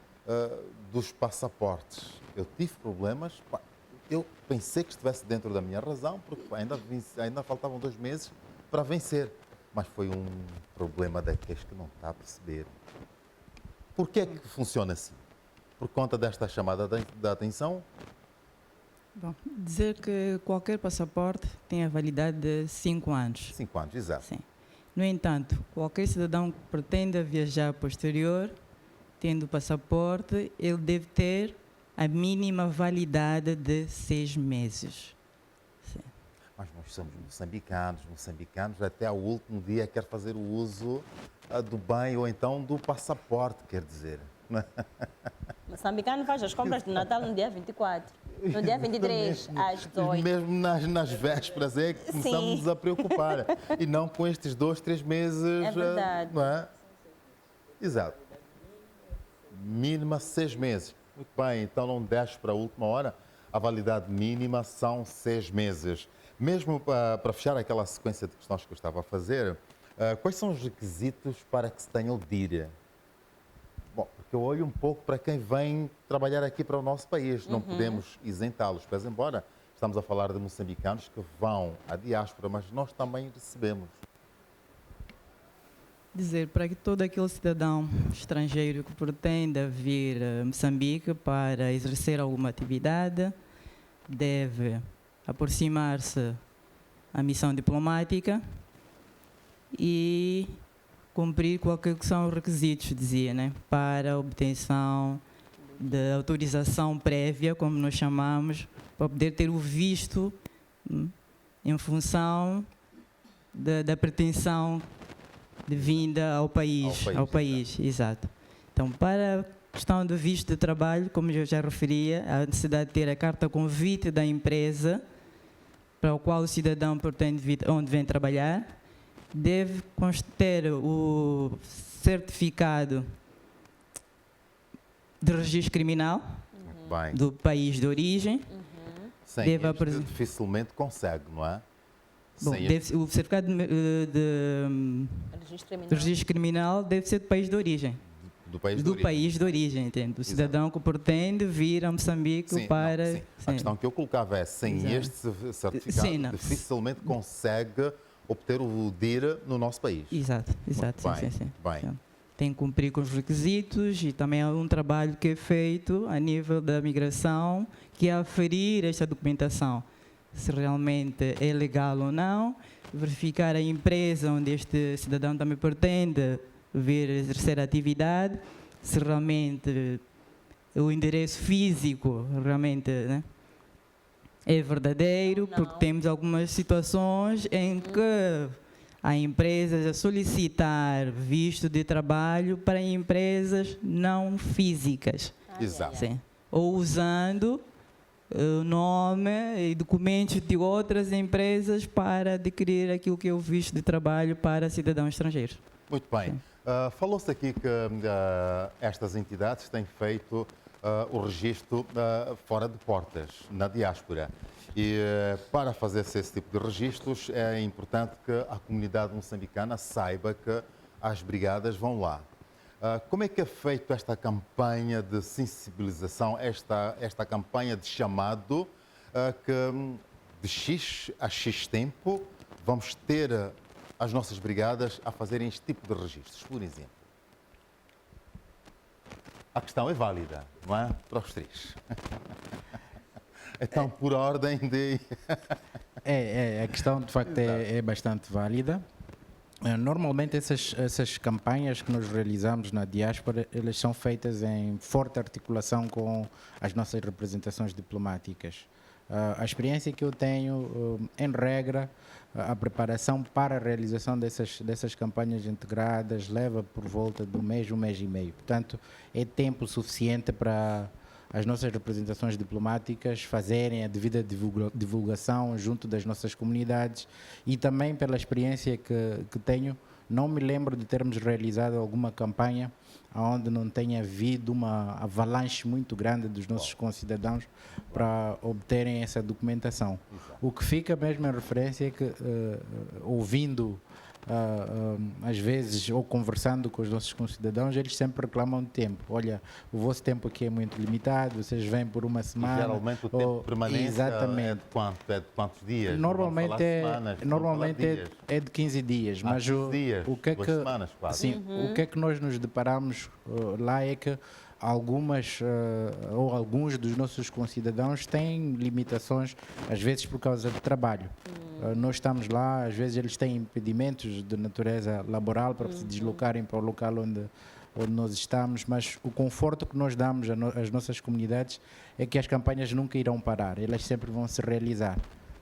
dos passaportes. Eu tive problemas, eu pensei que estivesse dentro da minha razão, porque ainda faltavam 2 meses para vencer. Mas foi um problema daqueles que não está a perceber. Por que é que funciona assim? Por conta desta chamada da atenção? Bom, dizer que qualquer passaporte tem a validade de 5 anos. 5 anos, exato. Sim. No entanto, qualquer cidadão que pretenda viajar para o exterior, tendo passaporte, ele deve ter a mínima validade de 6 meses. Sim. Mas nós somos moçambicanos até ao último dia quer fazer o uso do bem ou então do passaporte, quer dizer. Moçambicano faz as compras de Natal no dia 24, no dia 23, às 18. Mesmo nas vésperas é que começamos Sim. a preocupar. E não com estes 2, 3 meses. É verdade. Não é? Exato. Mínima 6 meses. Muito bem, então não desce para a última hora. A validade mínima são 6 meses. Mesmo para fechar aquela sequência de questões que eu estava a fazer, quais são os requisitos para que se tenha o DIR? Bom, porque eu olho um pouco para quem vem trabalhar aqui para o nosso país. Não podemos isentá-los, pois embora estamos a falar de moçambicanos que vão à diáspora, mas nós também recebemos. Dizer para que todo aquele cidadão estrangeiro que pretenda vir a Moçambique para exercer alguma atividade deve aproximar-se à missão diplomática e cumprir qualquer que são os requisitos, dizia, né, para a obtenção de autorização prévia, como nós chamamos, para poder ter o visto em função da pretensão de vinda ao país, exato. Então, para a questão do visto de trabalho, como eu já referia, a necessidade de ter a carta convite da empresa para o qual o cidadão pretende vir, onde vem trabalhar, deve ter o certificado de registro criminal Bem, do país de origem. sem deve este, dificilmente consegue, não é? Bom, Sem este- o certificado de Registro criminal. registro criminal deve ser do país de origem. do país de Do origem. país de origem, entende? O cidadão que pretende vir a Moçambique Sim, para... não, sim. A sim. questão que eu colocava é, sem Exato. este certificado, Sim, não. dificilmente consegue obter o DIR no nosso país. Exato, exato, Muito sim, bem, sim, sim. bem. Então, tem que cumprir com os requisitos e também há um trabalho que é feito a nível da migração, que é aferir esta documentação, se realmente é legal ou não, verificar a empresa onde este cidadão também pretende vir exercer a atividade, se realmente o endereço físico realmente, né, é verdadeiro, Não. porque temos algumas situações em que há empresas a solicitar visto de trabalho para empresas não físicas, Exato. sim, ou usando o nome e documentos de outras empresas para adquirir aquilo que é o visto de trabalho para cidadãos estrangeiros. Muito bem. Falou-se aqui que estas entidades têm feito o registro fora de portas, na diáspora. E para fazer-se esse tipo de registros é importante que a comunidade moçambicana saiba que as brigadas vão lá. Como é que é feito esta campanha de sensibilização, esta campanha de chamado que de X a X tempo vamos ter as nossas brigadas a fazerem este tipo de registros, por exemplo? A questão é válida, não é? Para os três. Então, por ordem de... A questão de facto é bastante válida. Normalmente essas campanhas que nós realizamos na diáspora, elas são feitas em forte articulação com as nossas representações diplomáticas. A experiência que eu tenho, em regra, a preparação para a realização dessas campanhas integradas leva por volta de um mês e meio. Portanto, é tempo suficiente para as nossas representações diplomáticas fazerem a devida divulgação junto das nossas comunidades e também pela experiência que tenho, não me lembro de termos realizado alguma campanha onde não tenha havido uma avalanche muito grande dos nossos concidadãos para obterem essa documentação. O que fica mesmo em referência é que, ouvindo, às vezes, ou conversando com os nossos concidadãos, eles sempre reclamam de tempo. Olha, o vosso tempo aqui é muito limitado, vocês vêm por uma semana. E geralmente o tempo de permanência exatamente. é de quanto? É de quantos dias? Normalmente, Vamos falar semanas, vamos falar dias. é de 15 dias, mas 15 dias, o que é 2 que semanas quase. sim, o que é que nós nos deparamos lá é que algumas ou alguns dos nossos concidadãos têm limitações, às vezes por causa do trabalho. Nós estamos lá, às vezes eles têm impedimentos de natureza laboral para se deslocarem para o local onde nós estamos, mas o conforto que nós damos às nossas comunidades é que as campanhas nunca irão parar, elas sempre vão se realizar.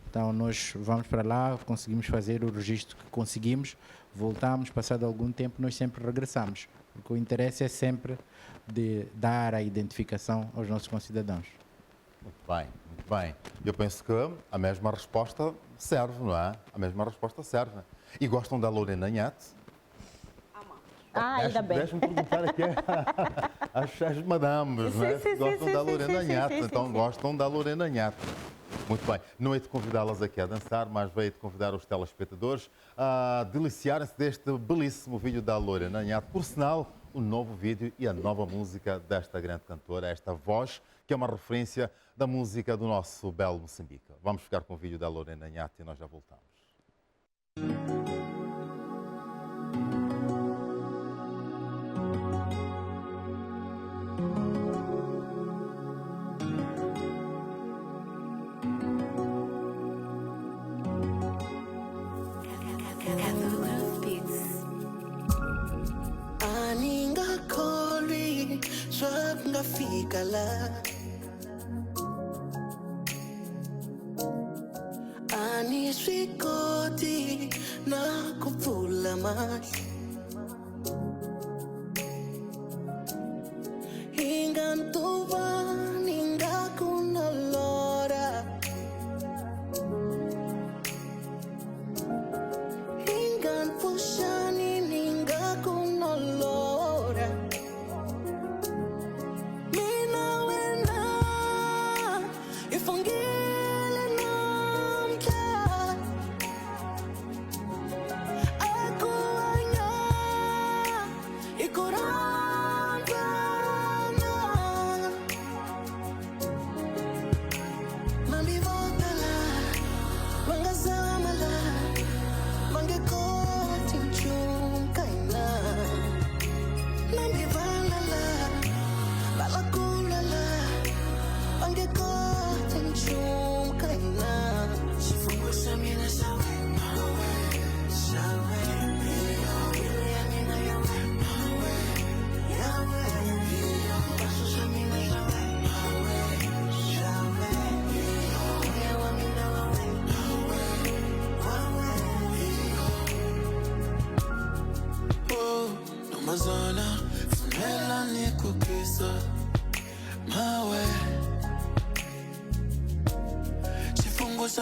Então nós vamos para lá, conseguimos fazer o registro que conseguimos, voltamos, passado algum tempo nós sempre regressamos, porque o interesse é sempre de dar a identificação aos nossos concidadãos. Muito bem, muito bem. Eu penso que a mesma resposta serve, não é? A mesma resposta serve. E gostam da Lorena Nhate? Ainda bem. Deixa-me perguntar aqui às madames, não é? Gostam da Lorena Nhate, então gostam da Lorena Nhate. Muito bem. Não hei de convidá-las aqui a dançar, mas veio de convidar os telespectadores a deliciarem-se deste belíssimo vídeo da Lorena Nhate. Por sinal, o novo vídeo e a nova música desta grande cantora, esta voz, que é uma referência da música do nosso belo Moçambique. Vamos ficar com o vídeo da Lorena Nhate e nós já voltamos. Ngafika la ani swikoti na kupfula mahlo ingantuva ningakunolora inganfushani ningakunolora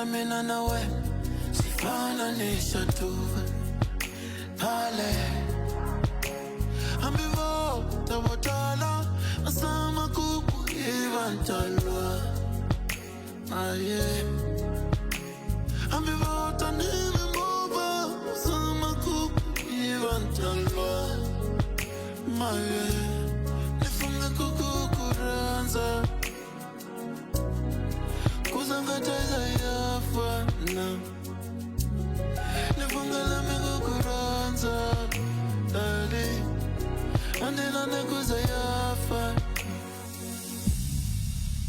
Mina nawe sifananisha tuwe pale ambivo tabotala asama kuku ivantalwa aye ambivo tanime mova asama kuku ivantalwa aye nifunge kuku kuranza kuzangataza yafana nifungela mikukuranza dali andila nekuza yafana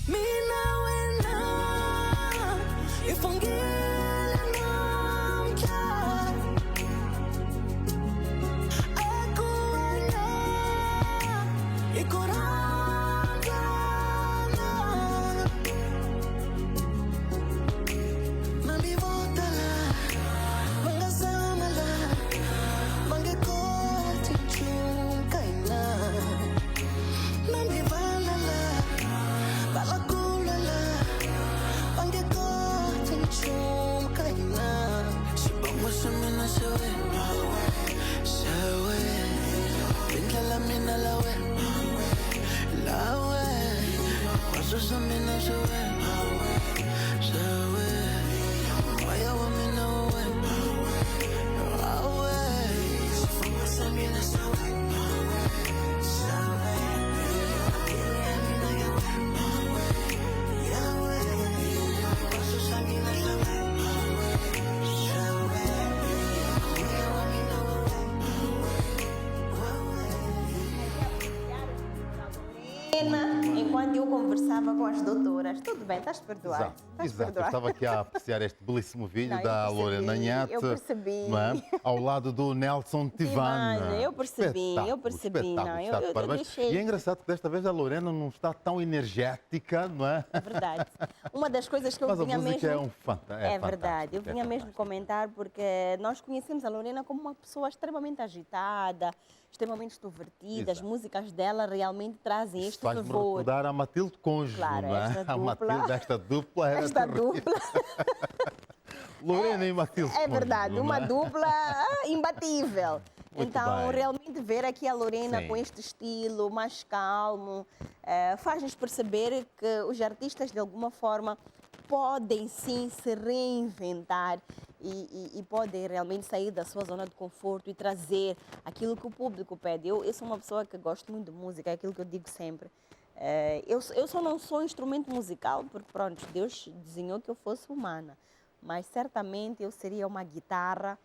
mina wena ifungile namka akuanya ikuranga Lorena, enquanto eu conversava com as doutoras, tudo bem, estás perdoado? Exato, Estás exato. Eu perdoado? estava aqui a apreciar este belíssimo vídeo Não, eu da percebi, Lorena Nhate, eu percebi. não é? Ao lado do Nelson Tivana. Tivana, eu percebi, Espetáculo, não, está de eu parabéns. deixei. E é engraçado que desta vez a Lorena não está tão energética, não é? É verdade. Uma das coisas que eu Mas a vinha música mesmo... é um fantástico. É verdade, eu vinha mesmo comentar porque nós conhecemos a Lorena como uma pessoa extremamente agitada, extremamente extrovertida. As Exato. músicas dela realmente trazem este Faz-me fervor. recordar a Matilde Conjo, Claro, não é? esta A dupla. Matilde, esta dupla era Esta terrível. dupla, Lorena e Matilde é Conjo, verdade, não uma é? dupla imbatível. Muito Então, bem. realmente ver aqui a Lorena Sim. com este estilo mais calmo, faz-nos perceber que os artistas, de alguma forma, podem sim se reinventar e podem realmente sair da sua zona de conforto e trazer aquilo que o público pede. Eu sou uma pessoa que gosto muito de música, é aquilo que eu digo sempre. Eu só não sou instrumento musical, porque pronto, Deus desenhou que eu fosse humana. Mas certamente eu seria uma guitarra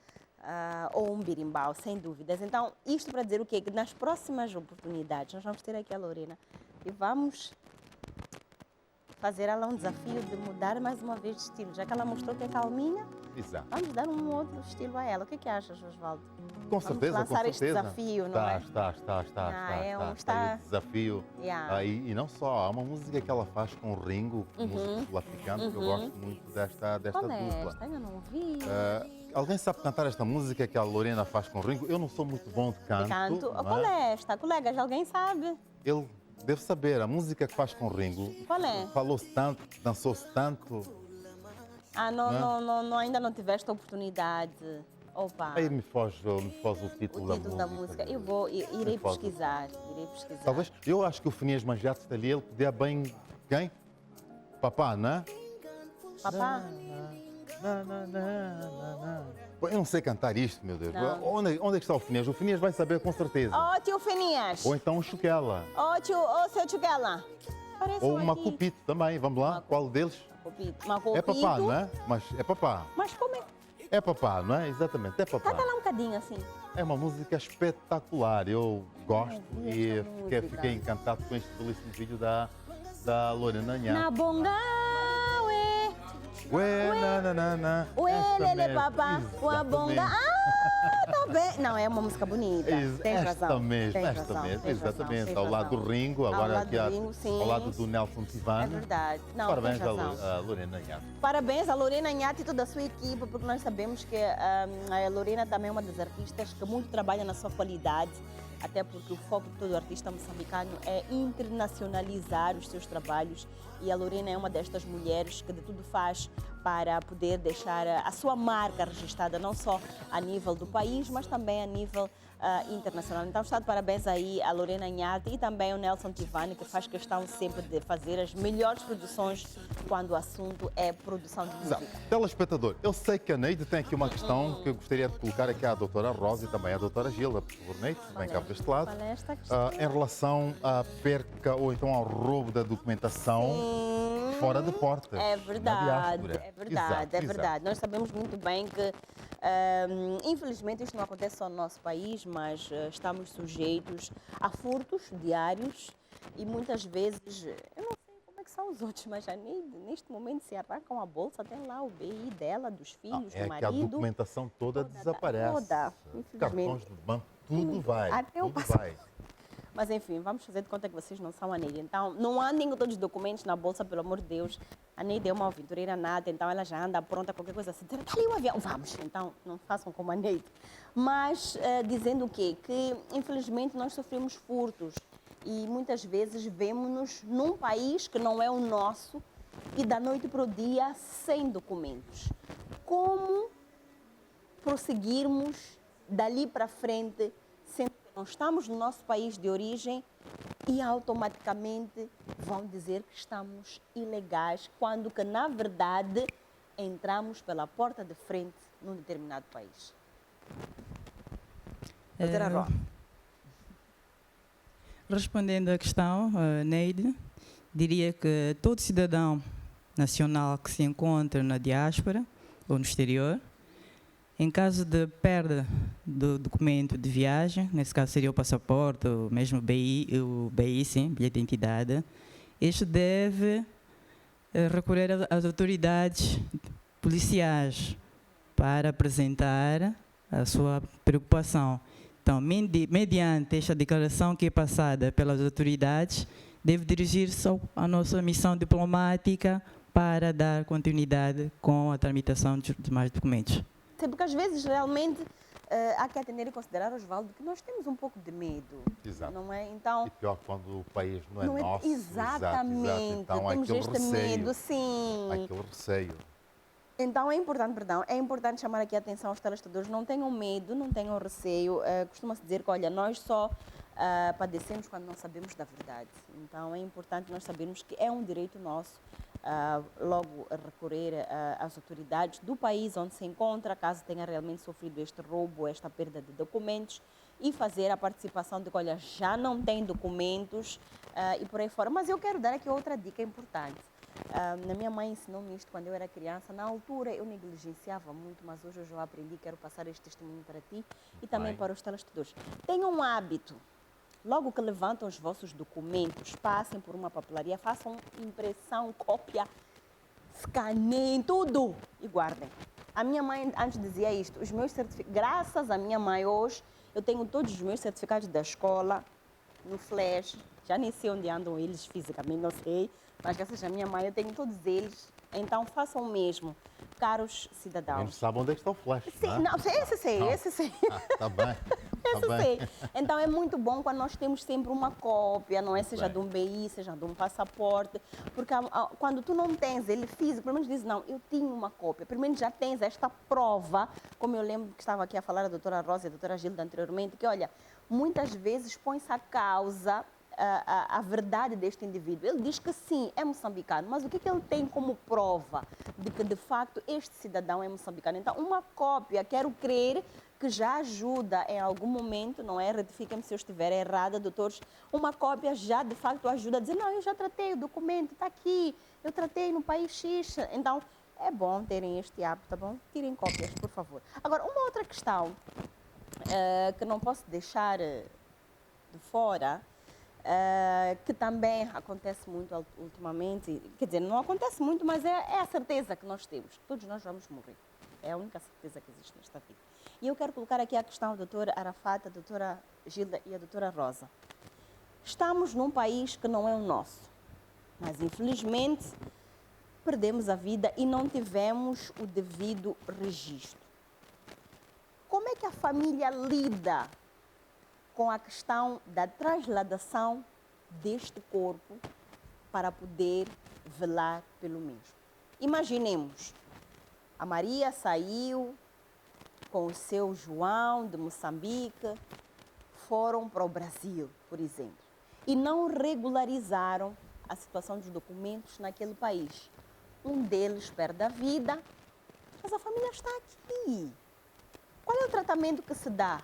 ou um birimbau, sem dúvidas. Então, isto para dizer o quê? Que nas próximas oportunidades nós vamos ter aqui a Lorena e vamos fazer ela um desafio de mudar mais uma vez de estilo. Já que ela mostrou que é calminha, Exato. vamos dar um outro estilo a ela. O que é que achas, Osvaldo? Com certeza, Vamos lançar com este certeza. desafio, não é? Está, é está aí o desafio. Yeah. E não só, há uma música que ela faz com o Ringo, músico sul-africano, que eu gosto muito desta Qual é dupla. esta? Ainda não ouvi. Alguém sabe cantar esta música que a Lorena faz com o Ringo? Eu não sou muito bom de canto. Canto. não Qual é esta? Colegas, alguém sabe? Ele deve saber, a música que faz com o Ringo. Qual é? Falou-se tanto, dançou-se tanto. Não, ainda não tiveste a oportunidade. Opa, Aí me foge o título, o título da música. Eu irei Me foge. pesquisar. Talvez, eu acho que o Finias Manjato está ali, ele podia bem. Quem? Papá, não é? Papá? Eu não sei cantar isto, meu Deus. Não. Onde é que está o Finias? O Finias vai saber com certeza. Oh, tio Fenias. Ou então o Chuquela. Seu Chuquela. Parece Ou um o aqui. Macupito também. Vamos lá, qual deles? Macupito. É papá, não é? Mas é papá. Mas como é? É papá, não é? Exatamente, é papá. Canta lá um bocadinho assim. É uma música espetacular. Eu gosto vi e esta música. fiquei encantado com este belíssimo vídeo da Lorena Na Nhate. bonga, ué. Ué, na. Ué, Esta lele, mesmo, papá. Uma bonga. exatamente. Tá bem. Não, é uma música bonita. Tens Esta razão. mesmo, tens esta razão, mesmo, tens razão, exatamente. tens Ao lado razão. do Ringo, Ao agora lado aqui do Ringo, sim. ao lado do Nelson Tivana. É verdade. Não, Parabéns tens razão. a Lorena Nhate. Parabéns a Lorena Nhate e toda a sua equipe, porque nós sabemos que a Lorena também é uma das artistas que muito trabalha na sua qualidade, até porque o foco de todo artista moçambicano é internacionalizar os seus trabalhos e a Lorena é uma destas mulheres que de tudo faz para poder deixar a sua marca registrada, não só a nível do país, mas também a nível internacional. Então está de parabéns aí a Lorena Nhate e também o Nelson Tivani, que faz questão sempre de fazer as melhores produções quando o assunto é produção de música. Exato. Telespectador, eu sei que a Neide tem aqui uma questão que eu gostaria de colocar aqui à doutora Rosa e também à doutora Gilda. Por favor, Neide, vem cá deste lado. Qual é esta questão? Em relação à perca ou então ao roubo da documentação fora de portas. É na verdade, diáspora. é verdade, Exato, é verdade. Nós sabemos muito bem que, infelizmente, isto não acontece só no nosso país, mas estamos sujeitos a furtos diários e muitas vezes, eu não sei como é que são os outros, mas a Neide, neste momento, se arrancam a bolsa, tem lá o BI dela, dos filhos, É do que a marido. documentação toda desaparece. toda, infelizmente. Cartões do banco, tudo vai. Até o tudo passaporte. vai. Mas enfim, vamos fazer de conta que vocês não são a Neide. Então, não andem com todos os documentos na bolsa, pelo amor de Deus. A Neide é uma aventureira nata, então ela já anda pronta, qualquer coisa assim. Está ali o avião, vamos. Então, não façam como a Neide. Mas, dizendo o quê? Que, infelizmente, nós sofremos furtos. E muitas vezes vemos-nos num país que não é o nosso e da noite para o dia sem documentos. Como prosseguirmos dali para frente sendo que não estamos no nosso país de origem e automaticamente vão dizer que estamos ilegais, quando que na verdade entramos pela porta de frente num determinado país. Doutora Ró. Respondendo à questão, Neide, diria que todo cidadão nacional que se encontra na diáspora ou no exterior Em caso de perda do documento de viagem, nesse caso seria o passaporte, ou mesmo o BI, sim, bilhete de identidade, este deve recorrer às autoridades policiais para apresentar a sua preocupação. Então, mediante esta declaração que é passada pelas autoridades, deve dirigir-se à nossa missão diplomática para dar continuidade com a tramitação dos demais documentos. Sim, porque às vezes realmente há que atender e considerar, Osvaldo, que nós temos um pouco de medo. Exato. Não é? Então, E pior quando o país não é não é- nosso. exatamente. Exato. Então, Temos aquele este receio, medo, sim. aquele receio. Então é importante chamar aqui a atenção aos telespectadores, não tenham medo, não tenham receio. Costuma-se dizer que, olha, nós só padecemos quando não sabemos da verdade. Então é importante nós sabermos que é um direito nosso logo recorrer às autoridades do país onde se encontra, caso tenha realmente sofrido este roubo, esta perda de documentos, e fazer a participação de que, olha, já não tem documentos e por aí fora. Mas eu quero dar aqui outra dica importante. A minha mãe ensinou-me isto quando eu era criança. Na altura eu negligenciava muito, mas hoje eu já aprendi. Quero passar este testemunho para ti e também para os telespectadores. Tenham um hábito. Logo que levantam os vossos documentos, passem por uma papelaria, façam impressão, cópia, escaneiem tudo e guardem. A minha mãe antes dizia isto. Os meus certificados, graças à minha mãe hoje, eu tenho todos os meus certificados da escola no flash. Já nem sei onde andam eles fisicamente, não sei. Mas graças à minha mãe eu tenho todos eles. Então façam o mesmo, caros A gente cidadãos. sabe onde é que está o flash. Sim, não é? esse sei, Não. esse sei. Tá bem. Esse Tá bem. sei. Então é muito bom quando nós temos sempre uma cópia, não é? Seja bem. de um BI, seja de um passaporte. Porque quando tu não tens ele físico, pelo menos diz, não, eu tinha uma cópia. Pelo menos já tens esta prova, como eu lembro que estava aqui a falar a doutora Rosa e a doutora Gilda anteriormente, que olha, muitas vezes põe-se a causa a verdade deste indivíduo. Ele diz que sim, é moçambicano, mas o que ele tem como prova de que, de facto, este cidadão é moçambicano? Então, uma cópia, quero crer que já ajuda em algum momento, não é? Retifiquem-me se eu estiver errada, doutores. Uma cópia já, de facto, ajuda a dizer, não, eu já tratei o documento, está aqui, eu tratei no país X. Então, é bom terem este hábito, tá bom? Tirem cópias, por favor. Agora, uma outra questão que não posso deixar de fora, que também acontece muito ultimamente, quer dizer, não acontece muito, mas é a certeza que nós temos, todos nós vamos morrer. É a única certeza que existe nesta vida. E eu quero colocar aqui a questão da doutora Arafat, a doutora Gilda e a doutora Rosa. Estamos num país que não é o nosso, mas infelizmente perdemos a vida e não tivemos o devido registro. Como é que a família lida com a questão da transladação deste corpo para poder velar pelo mesmo? Imaginemos, a Maria saiu com o seu João de Moçambique, foram para o Brasil, por exemplo, e não regularizaram a situação dos documentos naquele país. Um deles perde a vida, mas a família está aqui. Qual é o tratamento que se dá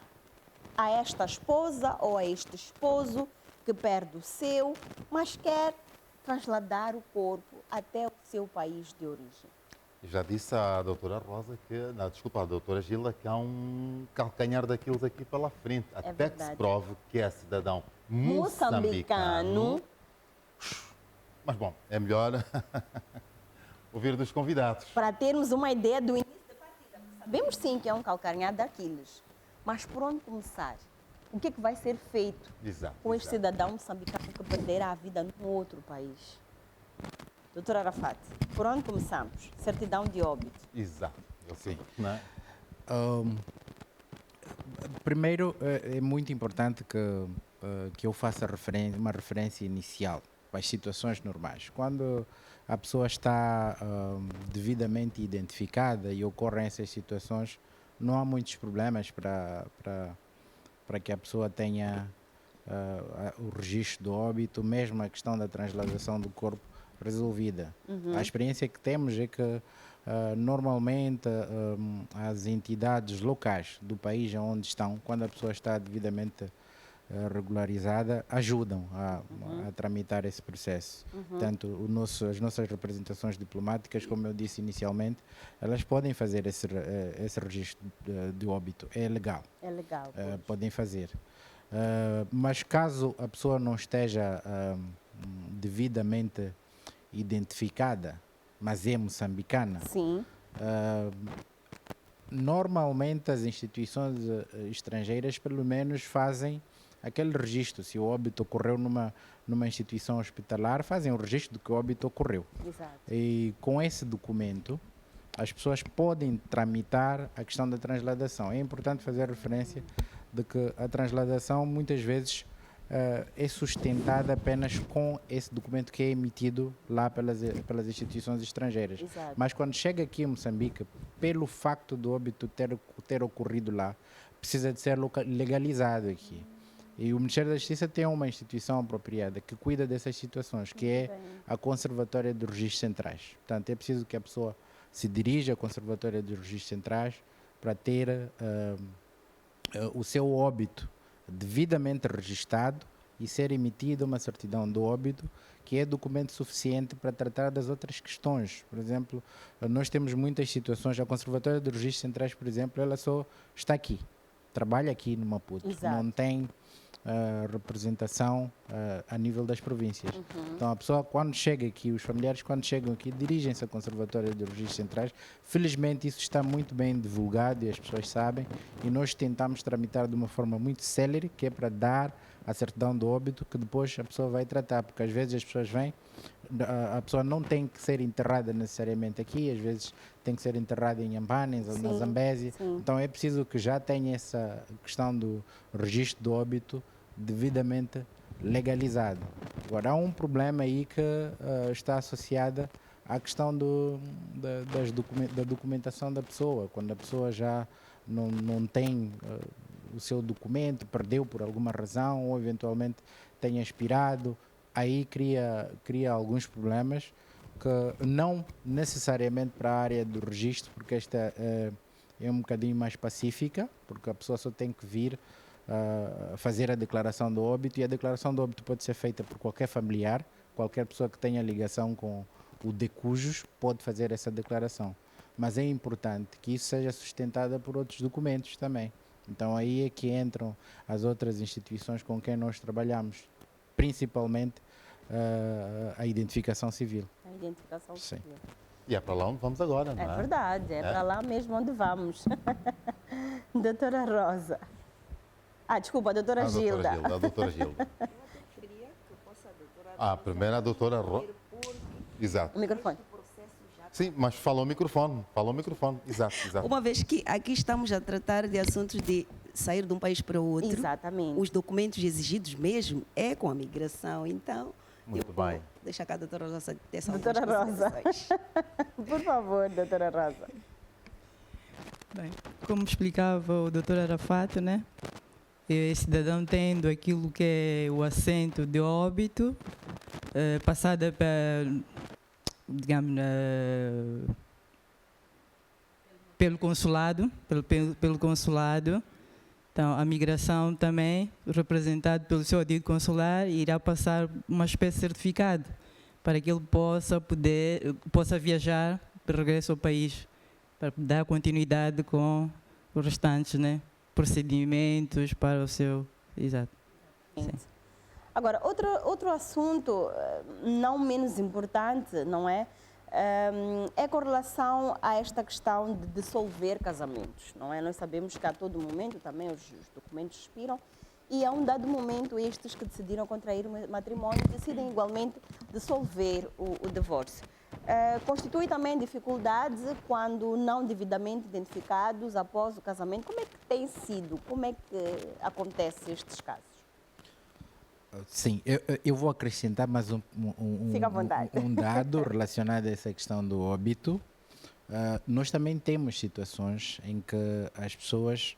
a esta esposa ou a este esposo que perde o seu, mas quer trasladar o corpo até o seu país de origem? Já disse à doutora Rosa que, não, desculpa, à doutora Gilda, que há um calcanhar daqueles aqui pela frente. Até que se verdade. prove que é cidadão Moçambicano. moçambicano. Mas bom, é melhor ouvir dos convidados. Para termos uma ideia do início da partida. Sabemos sim que é um calcanhar daqueles, mas por onde começar? O que é que vai ser feito Exato. com este exato. cidadão moçambicano que perderá a vida num outro país? Doutora Arafat, por onde começamos? Certidão de óbito. Exato. Eu sei, não é? Primeiro, é muito importante que eu faça uma referência inicial para as situações normais. Quando a pessoa está devidamente identificada e ocorrem essas situações, não há muitos problemas para que a pessoa tenha o registro do óbito, mesmo a questão da transladação do corpo resolvida. A experiência que temos é que normalmente as entidades locais do país onde estão, quando a pessoa está devidamente regularizada ajudam a tramitar esse processo. Tanto as nossas representações diplomáticas, como eu disse inicialmente, elas podem fazer esse registro de óbito. É legal. É legal. Pois. Podem fazer. Mas caso a pessoa não esteja devidamente identificada, mas é moçambicana, Sim. normalmente as instituições estrangeiras pelo menos fazem aquele registro. Se o óbito ocorreu numa instituição hospitalar, fazem o registro de que o óbito ocorreu. Exato. E com esse documento as pessoas podem tramitar a questão da transladação. É importante fazer referência de que a transladação muitas vezes é sustentada apenas com esse documento que é emitido lá pelas instituições estrangeiras. Exato. Mas quando chega aqui em Moçambique, pelo facto do óbito ter ocorrido lá, precisa de ser legalizado aqui. E o Ministério da Justiça tem uma instituição apropriada que cuida dessas situações, que é a Conservatória de Registros Centrais. Portanto, é preciso que a pessoa se dirija à Conservatória de Registros Centrais para ter o seu óbito devidamente registado e ser emitida uma certidão de óbito, que é documento suficiente para tratar das outras questões. Por exemplo, nós temos muitas situações, a Conservatória de Registros Centrais, por exemplo, ela só está aqui, trabalha aqui no Maputo, Exato. não tem representação a nível das províncias. Então a pessoa quando chega aqui, os familiares quando chegam aqui dirigem-se à Conservatória de Registros Centrais. Felizmente isso está muito bem divulgado e as pessoas sabem, e nós tentamos tramitar de uma forma muito célere, que é para dar a certidão do óbito que depois a pessoa vai tratar, porque às vezes as pessoas vêm, a pessoa não tem que ser enterrada necessariamente aqui, às vezes tem que ser enterrada em Ambanes ou na Sim, Zambésia. sim. Então é preciso que já tenha essa questão do registro do óbito devidamente legalizado. Agora há um problema aí que está associada à questão da documentação da pessoa. Quando a pessoa já não tem o seu documento, perdeu por alguma razão ou eventualmente tenha expirado, aí cria alguns problemas que não necessariamente para a área do registro, porque esta é um bocadinho mais pacífica, porque a pessoa só tem que vir fazer a declaração do óbito, e a declaração do óbito pode ser feita por qualquer familiar, qualquer pessoa que tenha ligação com o decujus pode fazer essa declaração. Mas é importante que isso seja sustentada por outros documentos também. Então aí é que entram as outras instituições com quem nós trabalhamos, principalmente a identificação civil. A identificação Sim. civil. E é para lá onde vamos agora, não é? É verdade, é para lá mesmo onde vamos. Doutora Rosa. Desculpa, doutora A doutora Gilda. Gilda. A doutora Gilda. Primeiro a doutora Rosa. Exato. O microfone. Sim, mas fala o microfone. Exato, exato. Uma vez que aqui estamos a tratar de assuntos de sair de um país para o outro, Exatamente. os documentos exigidos mesmo é com a migração. Então, Muito eu vou bem. deixar cá a doutora Rosa ter essas Doutora Rosa. considerações. Por favor, doutora Rosa. Bem, como explicava o Dr. Arafat, né? Esse cidadão tendo aquilo que é o assento de óbito, passada digamos, pelo consulado, pelo consulado. Então, a migração também, representado pelo seu adito consular, irá passar uma espécie de certificado para que ele possa viajar de regresso ao país, para dar continuidade com os restantes, né, procedimentos para o seu... Exato. Sim. Agora, outro assunto não menos importante, não é? É com relação a esta questão de dissolver casamentos, não é? Nós sabemos que a todo momento também os documentos expiram, e a um dado momento estes que decidiram contrair o matrimónio decidem igualmente dissolver o divórcio. Constitui também dificuldades quando não devidamente identificados após o casamento. Como é que tem sido? Como é que acontece estes casos? Sim, eu vou acrescentar mais Fica à vontade. um dado relacionado a essa questão do óbito. Nós também temos situações em que as pessoas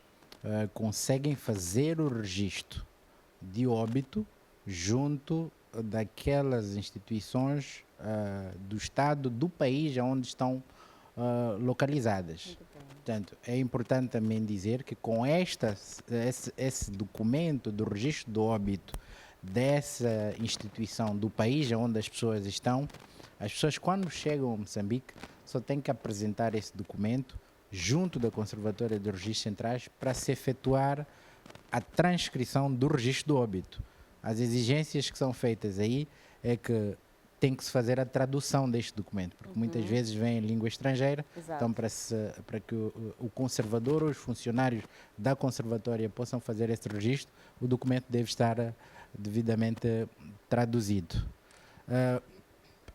conseguem fazer o registro de óbito junto daquelas instituições do Estado, do país onde estão localizadas. Portanto, é importante também dizer que com esse documento do registro do óbito dessa instituição do país onde as pessoas estão, as pessoas quando chegam a Moçambique só têm que apresentar esse documento junto da Conservatória de Registros Centrais para se efetuar a transcrição do registro do óbito. As exigências que são feitas aí é que tem que se fazer a tradução deste documento, porque muitas vezes vem em língua estrangeira. Exato. Então para que o conservador ou os funcionários da conservatória possam fazer esse registro, o documento deve estar devidamente traduzido.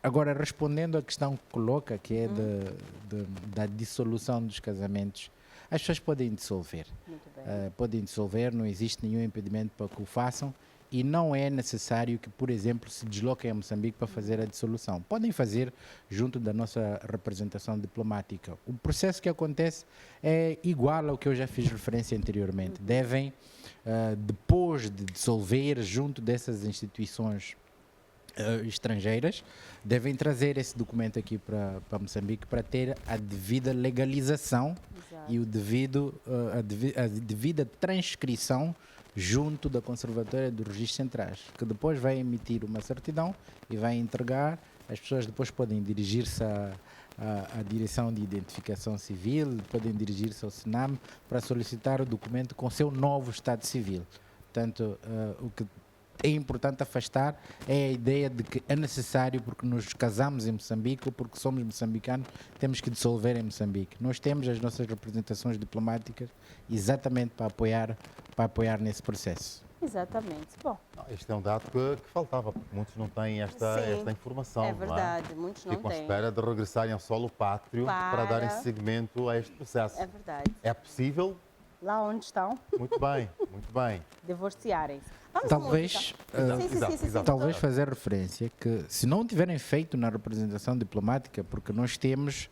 Agora, respondendo à questão que coloca, que é da dissolução dos casamentos, as pessoas podem dissolver. Muito bem. Podem dissolver, não existe nenhum impedimento para que o façam e não é necessário que, por exemplo, se desloquem a Moçambique para fazer a dissolução. Podem fazer junto da nossa representação diplomática. O processo que acontece é igual ao que eu já fiz referência anteriormente. Devem, depois de dissolver junto dessas instituições estrangeiras, devem trazer esse documento aqui para Moçambique para ter a devida legalização e o a devida transcrição junto da Conservatória dos Registros Centrais, que depois vai emitir uma certidão e vai entregar. As pessoas depois podem dirigir-se à Direção de Identificação Civil, podem dirigir-se ao SENAM para solicitar o documento com seu novo estado civil. Portanto, o que é importante afastar é a ideia de que é necessário, porque nos casamos em Moçambique ou porque somos moçambicanos, temos que dissolver em Moçambique. Nós temos as nossas representações diplomáticas exatamente para apoiar nesse processo. Exatamente. Bom, Este é um dado que faltava, porque muitos não têm esta informação. é verdade, muitos não Ficam à têm. espera de regressarem ao solo pátrio para darem seguimento a este processo. É verdade. É possível? Lá onde estão, Muito bem, muito bem. divorciarem-se. Vamos à Talvez, música. Sim. talvez fazer referência que se não tiverem feito na representação diplomática, porque nós temos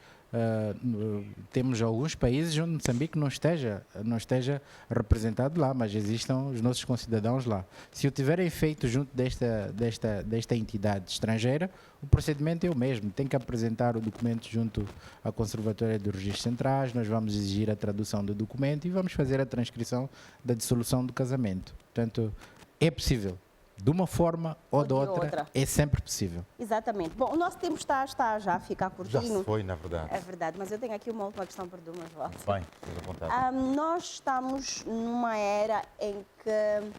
alguns países onde Moçambique não esteja representado lá, mas existam os nossos concidadãos lá. Se o tiverem feito junto desta entidade estrangeira, o procedimento é o mesmo. Tem que apresentar o documento junto à Conservatória dos Registros Centrais, nós vamos exigir a tradução do documento e vamos fazer a transcrição da dissolução do casamento. Portanto, é possível. De uma forma ou de outra, é sempre possível. Exatamente. Bom, o nosso tempo está já a ficar Já curtinho. se foi, na verdade. É verdade, mas eu tenho aqui uma última questão para Dumas Volta. Muito bem, esteja à vontade. Nós estamos numa era em que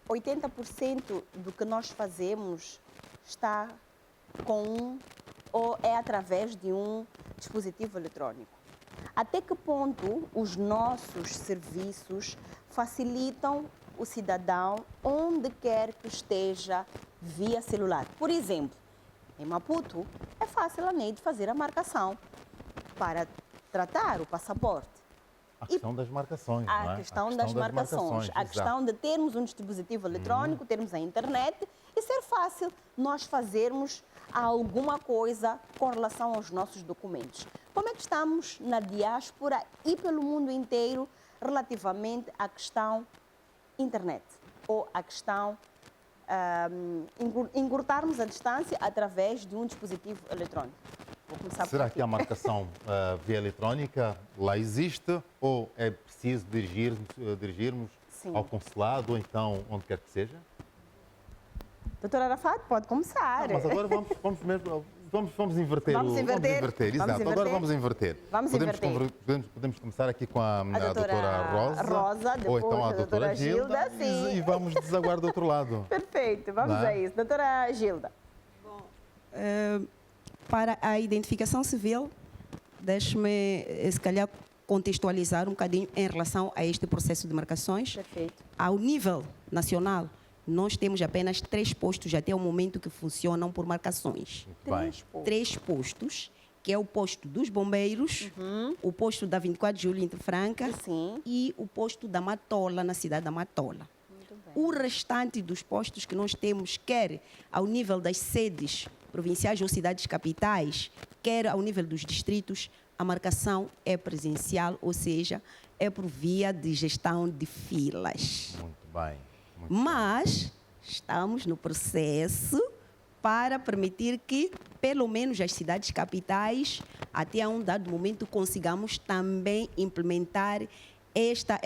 80% do que nós fazemos está ou é através de um dispositivo eletrônico. Até que ponto os nossos serviços facilitam o cidadão onde quer que esteja via celular? Por exemplo, em Maputo é fácil a Neide fazer a marcação para tratar o passaporte. A questão das marcações, não é? A questão das marcações, a questão de termos um dispositivo eletrônico, termos a internet e ser fácil nós fazermos alguma coisa com relação aos nossos documentos. Como é que estamos na diáspora e pelo mundo inteiro relativamente à questão internet ou à questão encurtarmos a distância através de um dispositivo eletrônico? Vou começar Será por que a marcação via eletrónica lá existe ou é preciso dirigirmos Sim. ao consulado ou então onde quer que seja? Doutora Arafat, pode começar. Mas agora vamos inverter. Vamos inverter. Exato, Vamos agora inverter. vamos inverter. Vamos inverter. Podemos começar aqui com a doutora Rosa, ou depois então a a doutora Gilda, sim. e vamos desaguar do outro lado. Perfeito, vamos Não é? a isso. Doutora Gilda. Para a identificação civil, deixe-me, se calhar, contextualizar um bocadinho em relação a este processo de marcações. Perfeito. Ao nível nacional, nós temos apenas 3 postos até o momento que funcionam por marcações. Bem, 3 postos, que é o posto dos bombeiros, o posto da 24 de julho em Franca Sim. e o posto da Matola, na cidade da Matola. O restante dos postos que nós temos, quer ao nível das sedes provinciais ou cidades capitais, quer ao nível dos distritos, a marcação é presencial, ou seja, é por via de gestão de filas. muito bem. Mas estamos no processo para permitir que, pelo menos as cidades capitais, até a um dado momento, consigamos também implementar esta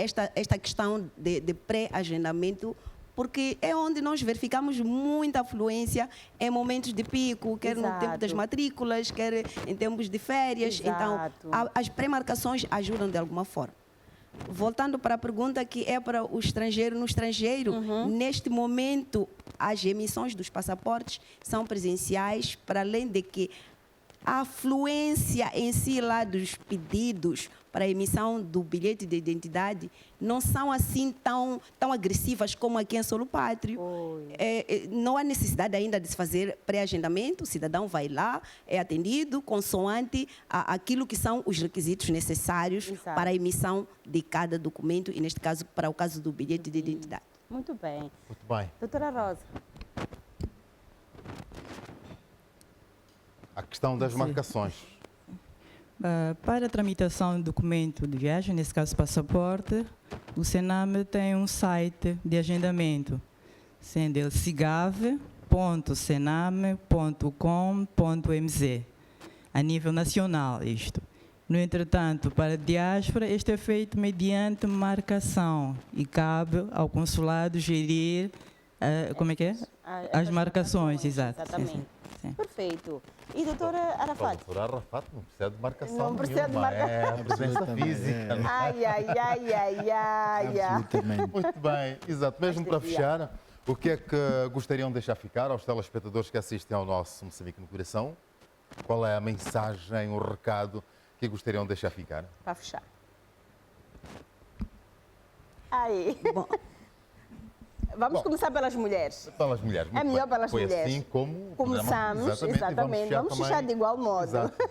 questão de pré-agendamento, porque é onde nós verificamos muita afluência em momentos de pico, quer no tempo das Exato. matrículas, quer em tempos de férias. Exato. Então, as pré-marcações ajudam de alguma forma. Voltando para a pergunta que é para o estrangeiro, no estrangeiro, neste momento, as emissões dos passaportes são presenciais, para além de que a afluência em si lá dos pedidos para a emissão do bilhete de identidade não são assim tão agressivas como aqui em Solo Pátrio. Não há necessidade ainda de se fazer pré-agendamento, o cidadão vai lá, é atendido consoante aquilo que são os requisitos necessários Exato. para a emissão de cada documento, e neste caso, para o caso do bilhete de identidade. Muito bem. Muito bem. Doutora Rosa. A questão das Sim. marcações. Para a tramitação do documento de viagem, nesse caso passaporte, o Sename tem um site de agendamento, sendo ele sigave.sename.com.mz, a nível nacional isto. No entretanto, para a diáspora, este é feito mediante marcação e cabe ao consulado gerir, como é que é? As marcações, exato. Sim, Exatamente. sim, sim. Perfeito. E doutora Arafat? Doutora Arafat não precisa de marcação Não precisa de nenhuma, marcação. é a presença Absolutamente, física. Ai, ai, ai, ai, ai. Absolutamente. Muito bem, exato. Mesmo para fechar, o que é que gostariam de deixar ficar aos telespectadores que assistem ao nosso Moçambique no Coração? Qual é a mensagem, o recado que gostariam de deixar ficar? Para fechar. Aí. Bom, Vamos começar pelas mulheres. Pelas mulheres. muito melhor bem. pelas Foi mulheres. assim como o programa- Começamos, exatamente. Vamos fechar de igual modo. Exato.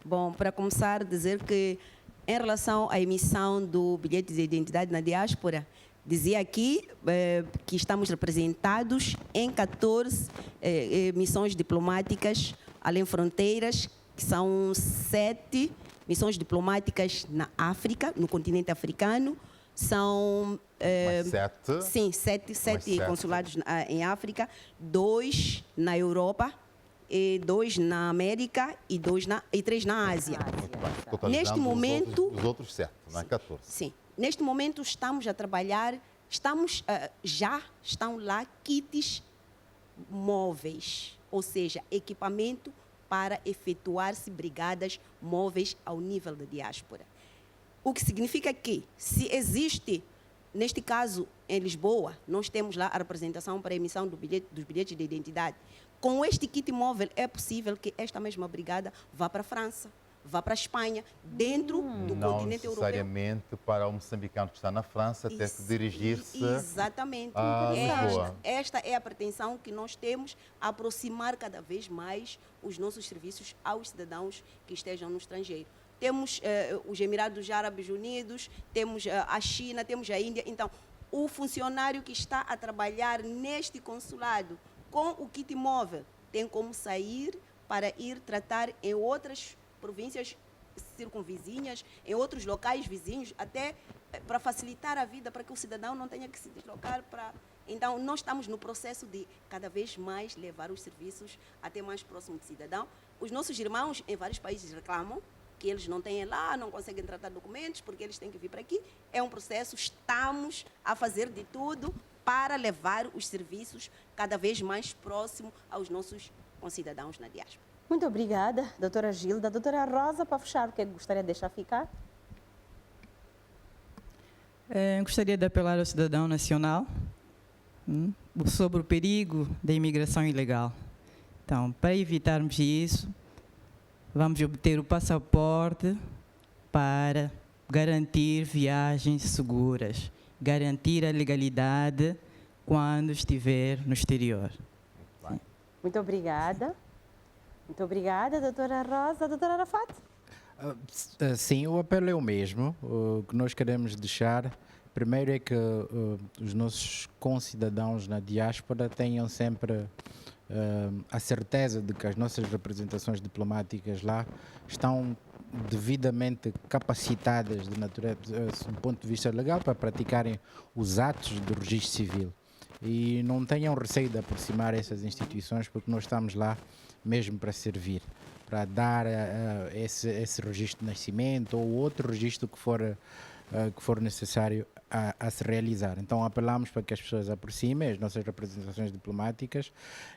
Bom, para começar, dizer que em relação à emissão do bilhete de identidade na diáspora, dizia aqui que estamos representados em 14 missões diplomáticas além fronteiras, que são 7 missões diplomáticas na África, no continente africano. São Mais 7. sim, sete sete. consulados em África, 2 na Europa, 2 na América e 3 na Ásia. Muito bem. Totalizando Neste momento- os outros 7, não é 14. Sim. Neste momento estamos a trabalhar, já estão lá kits móveis, ou seja, equipamento para efetuar-se brigadas móveis ao nível da diáspora. O que significa que, se existe, neste caso, em Lisboa, nós temos lá a representação para a emissão dos bilhetes de identidade. Com este kit móvel, é possível que esta mesma brigada vá para a França, vá para a Espanha, dentro do Não continente europeu. necessariamente para o moçambicano que está na França ter que dirigir-se. Exatamente. a Lisboa. Esta é a pretensão que nós temos, aproximar cada vez mais os nossos serviços aos cidadãos que estejam no estrangeiro. Temos os Emirados Árabes Unidos, temos a China, temos a Índia. Então, o funcionário que está a trabalhar neste consulado com o kit móvel tem como sair para ir tratar em outras províncias circunvizinhas, em outros locais vizinhos, até para facilitar a vida, para que o cidadão não tenha que se deslocar para... Então, nós estamos no processo de cada vez mais levar os serviços até mais próximo do cidadão. Os nossos irmãos em vários países reclamam que eles não têm lá, não conseguem tratar documentos, porque eles têm que vir para aqui. É um processo, estamos a fazer de tudo para levar os serviços cada vez mais próximo aos nossos concidadãos na diáspora. Muito obrigada, doutora Gilda. Doutora Rosa, para fechar, o que gostaria de deixar ficar? Gostaria de apelar ao cidadão nacional sobre o perigo da imigração ilegal. Então, para evitarmos isso, vamos obter o passaporte para garantir viagens seguras, garantir a legalidade quando estiver no exterior. Muito obrigada. Muito obrigada, doutora Rosa. Doutora Arafat? Sim, o apelo é o mesmo. O que nós queremos deixar, primeiro, é que os nossos concidadãos na diáspora tenham sempre a certeza de que as nossas representações diplomáticas lá estão devidamente capacitadas de natureza, do ponto de vista legal, para praticarem os atos do registro civil. e não tenham receio de aproximar essas instituições, porque nós estamos lá mesmo para servir, para dar esse registro de nascimento ou outro registro que for necessário a se realizar. Então apelamos para que as pessoas aproximem as nossas representações diplomáticas,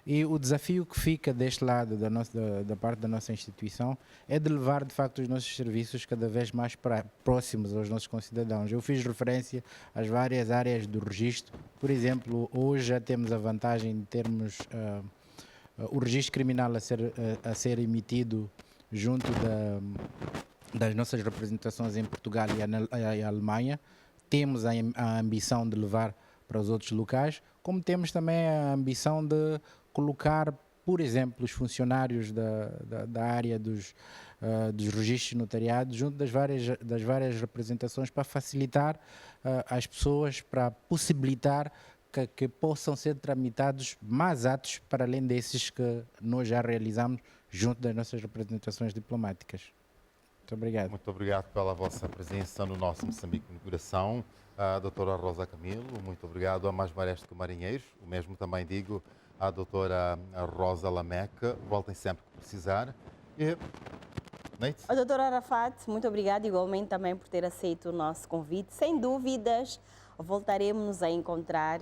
e o desafio que fica deste lado da parte da nossa instituição é de levar de facto os nossos serviços cada vez mais próximos aos nossos concidadãos. Eu fiz referência às várias áreas do registro. Por exemplo, hoje já temos a vantagem de termos o registro criminal a ser emitido junto das nossas representações em Portugal e Alemanha. Temos a ambição de levar para os outros locais, como temos também a ambição de colocar, por exemplo, os funcionários da área dos registros notariados junto das várias representações, para facilitar as pessoas, para possibilitar que possam ser tramitados mais atos para além desses que nós já realizamos junto das nossas representações diplomáticas. Muito obrigado. Muito obrigado pela vossa presença no nosso Moçambique Inauguração. A doutora Rosa Camilo, muito obrigado a mais Marés que Marinheiros. O mesmo também digo à doutora Rosa Lameca. Voltem sempre que precisar. E... Neide? A doutora Arafat, muito obrigada igualmente também por ter aceito o nosso convite. Sem dúvidas, voltaremos a encontrar,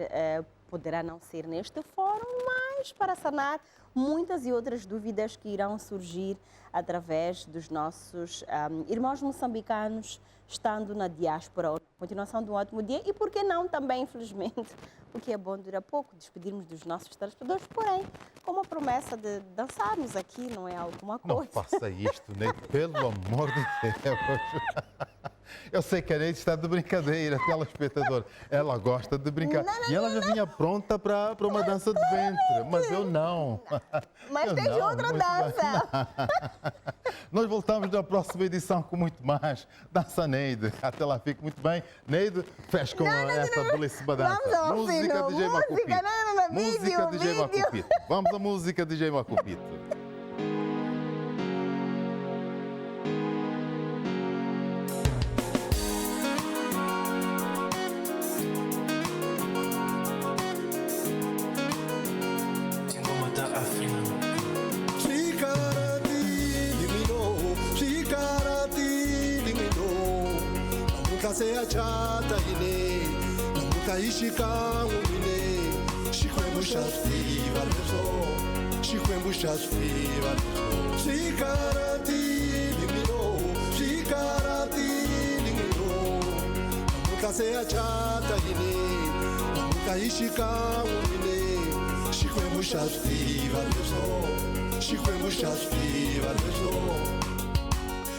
poderá não ser neste fórum, mas para sanar muitas e outras dúvidas que irão surgir através dos nossos irmãos moçambicanos estando na diáspora. Continuação de um ótimo dia e, por que não, também, infelizmente, o que é bom dura pouco, despedirmos dos nossos telespectadores, porém, com uma promessa de dançarmos aqui, não é alguma coisa. Não faça isto, Neide, pelo amor de Deus. Eu sei que a Neide está de brincadeira, telespectador. Ela gosta de brincar. E ela já vinha pronta para uma dança de ventre, mas eu não. Mas tem outra dança. Nós voltamos na próxima edição com muito mais. Dança Neide. Até lá, fique muito bem. Neide, fecha com esta belíssima dança. Vamos ao Música fino. DJ Macupito. Música Vídeo, DJ vídeo. Macupito. Vamos à música DJ Macupito. Seya chata ine namuka ishika umine shikwembu shastiva leso shikwembu shastiva leso shikarati limino shikarati limino namuka seya chata ine namuka ishika umine shikwembu shastiva leso shikwembu shastiva leso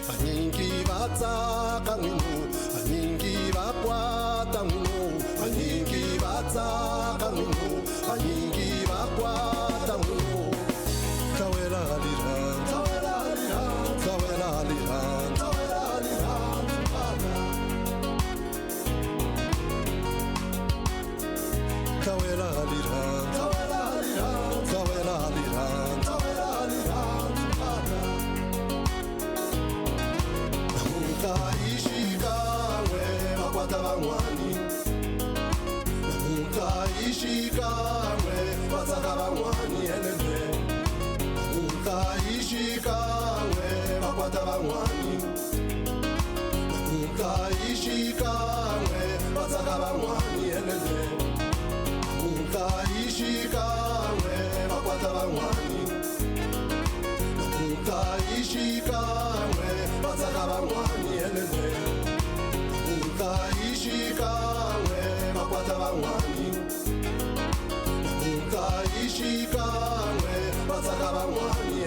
Anyingi vatsaka mwino, anyingi vakwata mwino, anyingi vatsaka mwino, anyingi vakwata mwino. Tawela liran, tawela liran, tawela liran, tawela liran, tawela liran, tawela liran, tawela liran, tawela liran. Ishikawe bakwata bangwani Ishikawe batsaka bangwani elele Ishikawe bakwata bangwani Ishikawe batsaka bangwani elele Ishikawe bakwata bangwani Ishikawe batsaka bangwani elele Ishikawe bakwata bangwani Ishikawe batsaka bangwani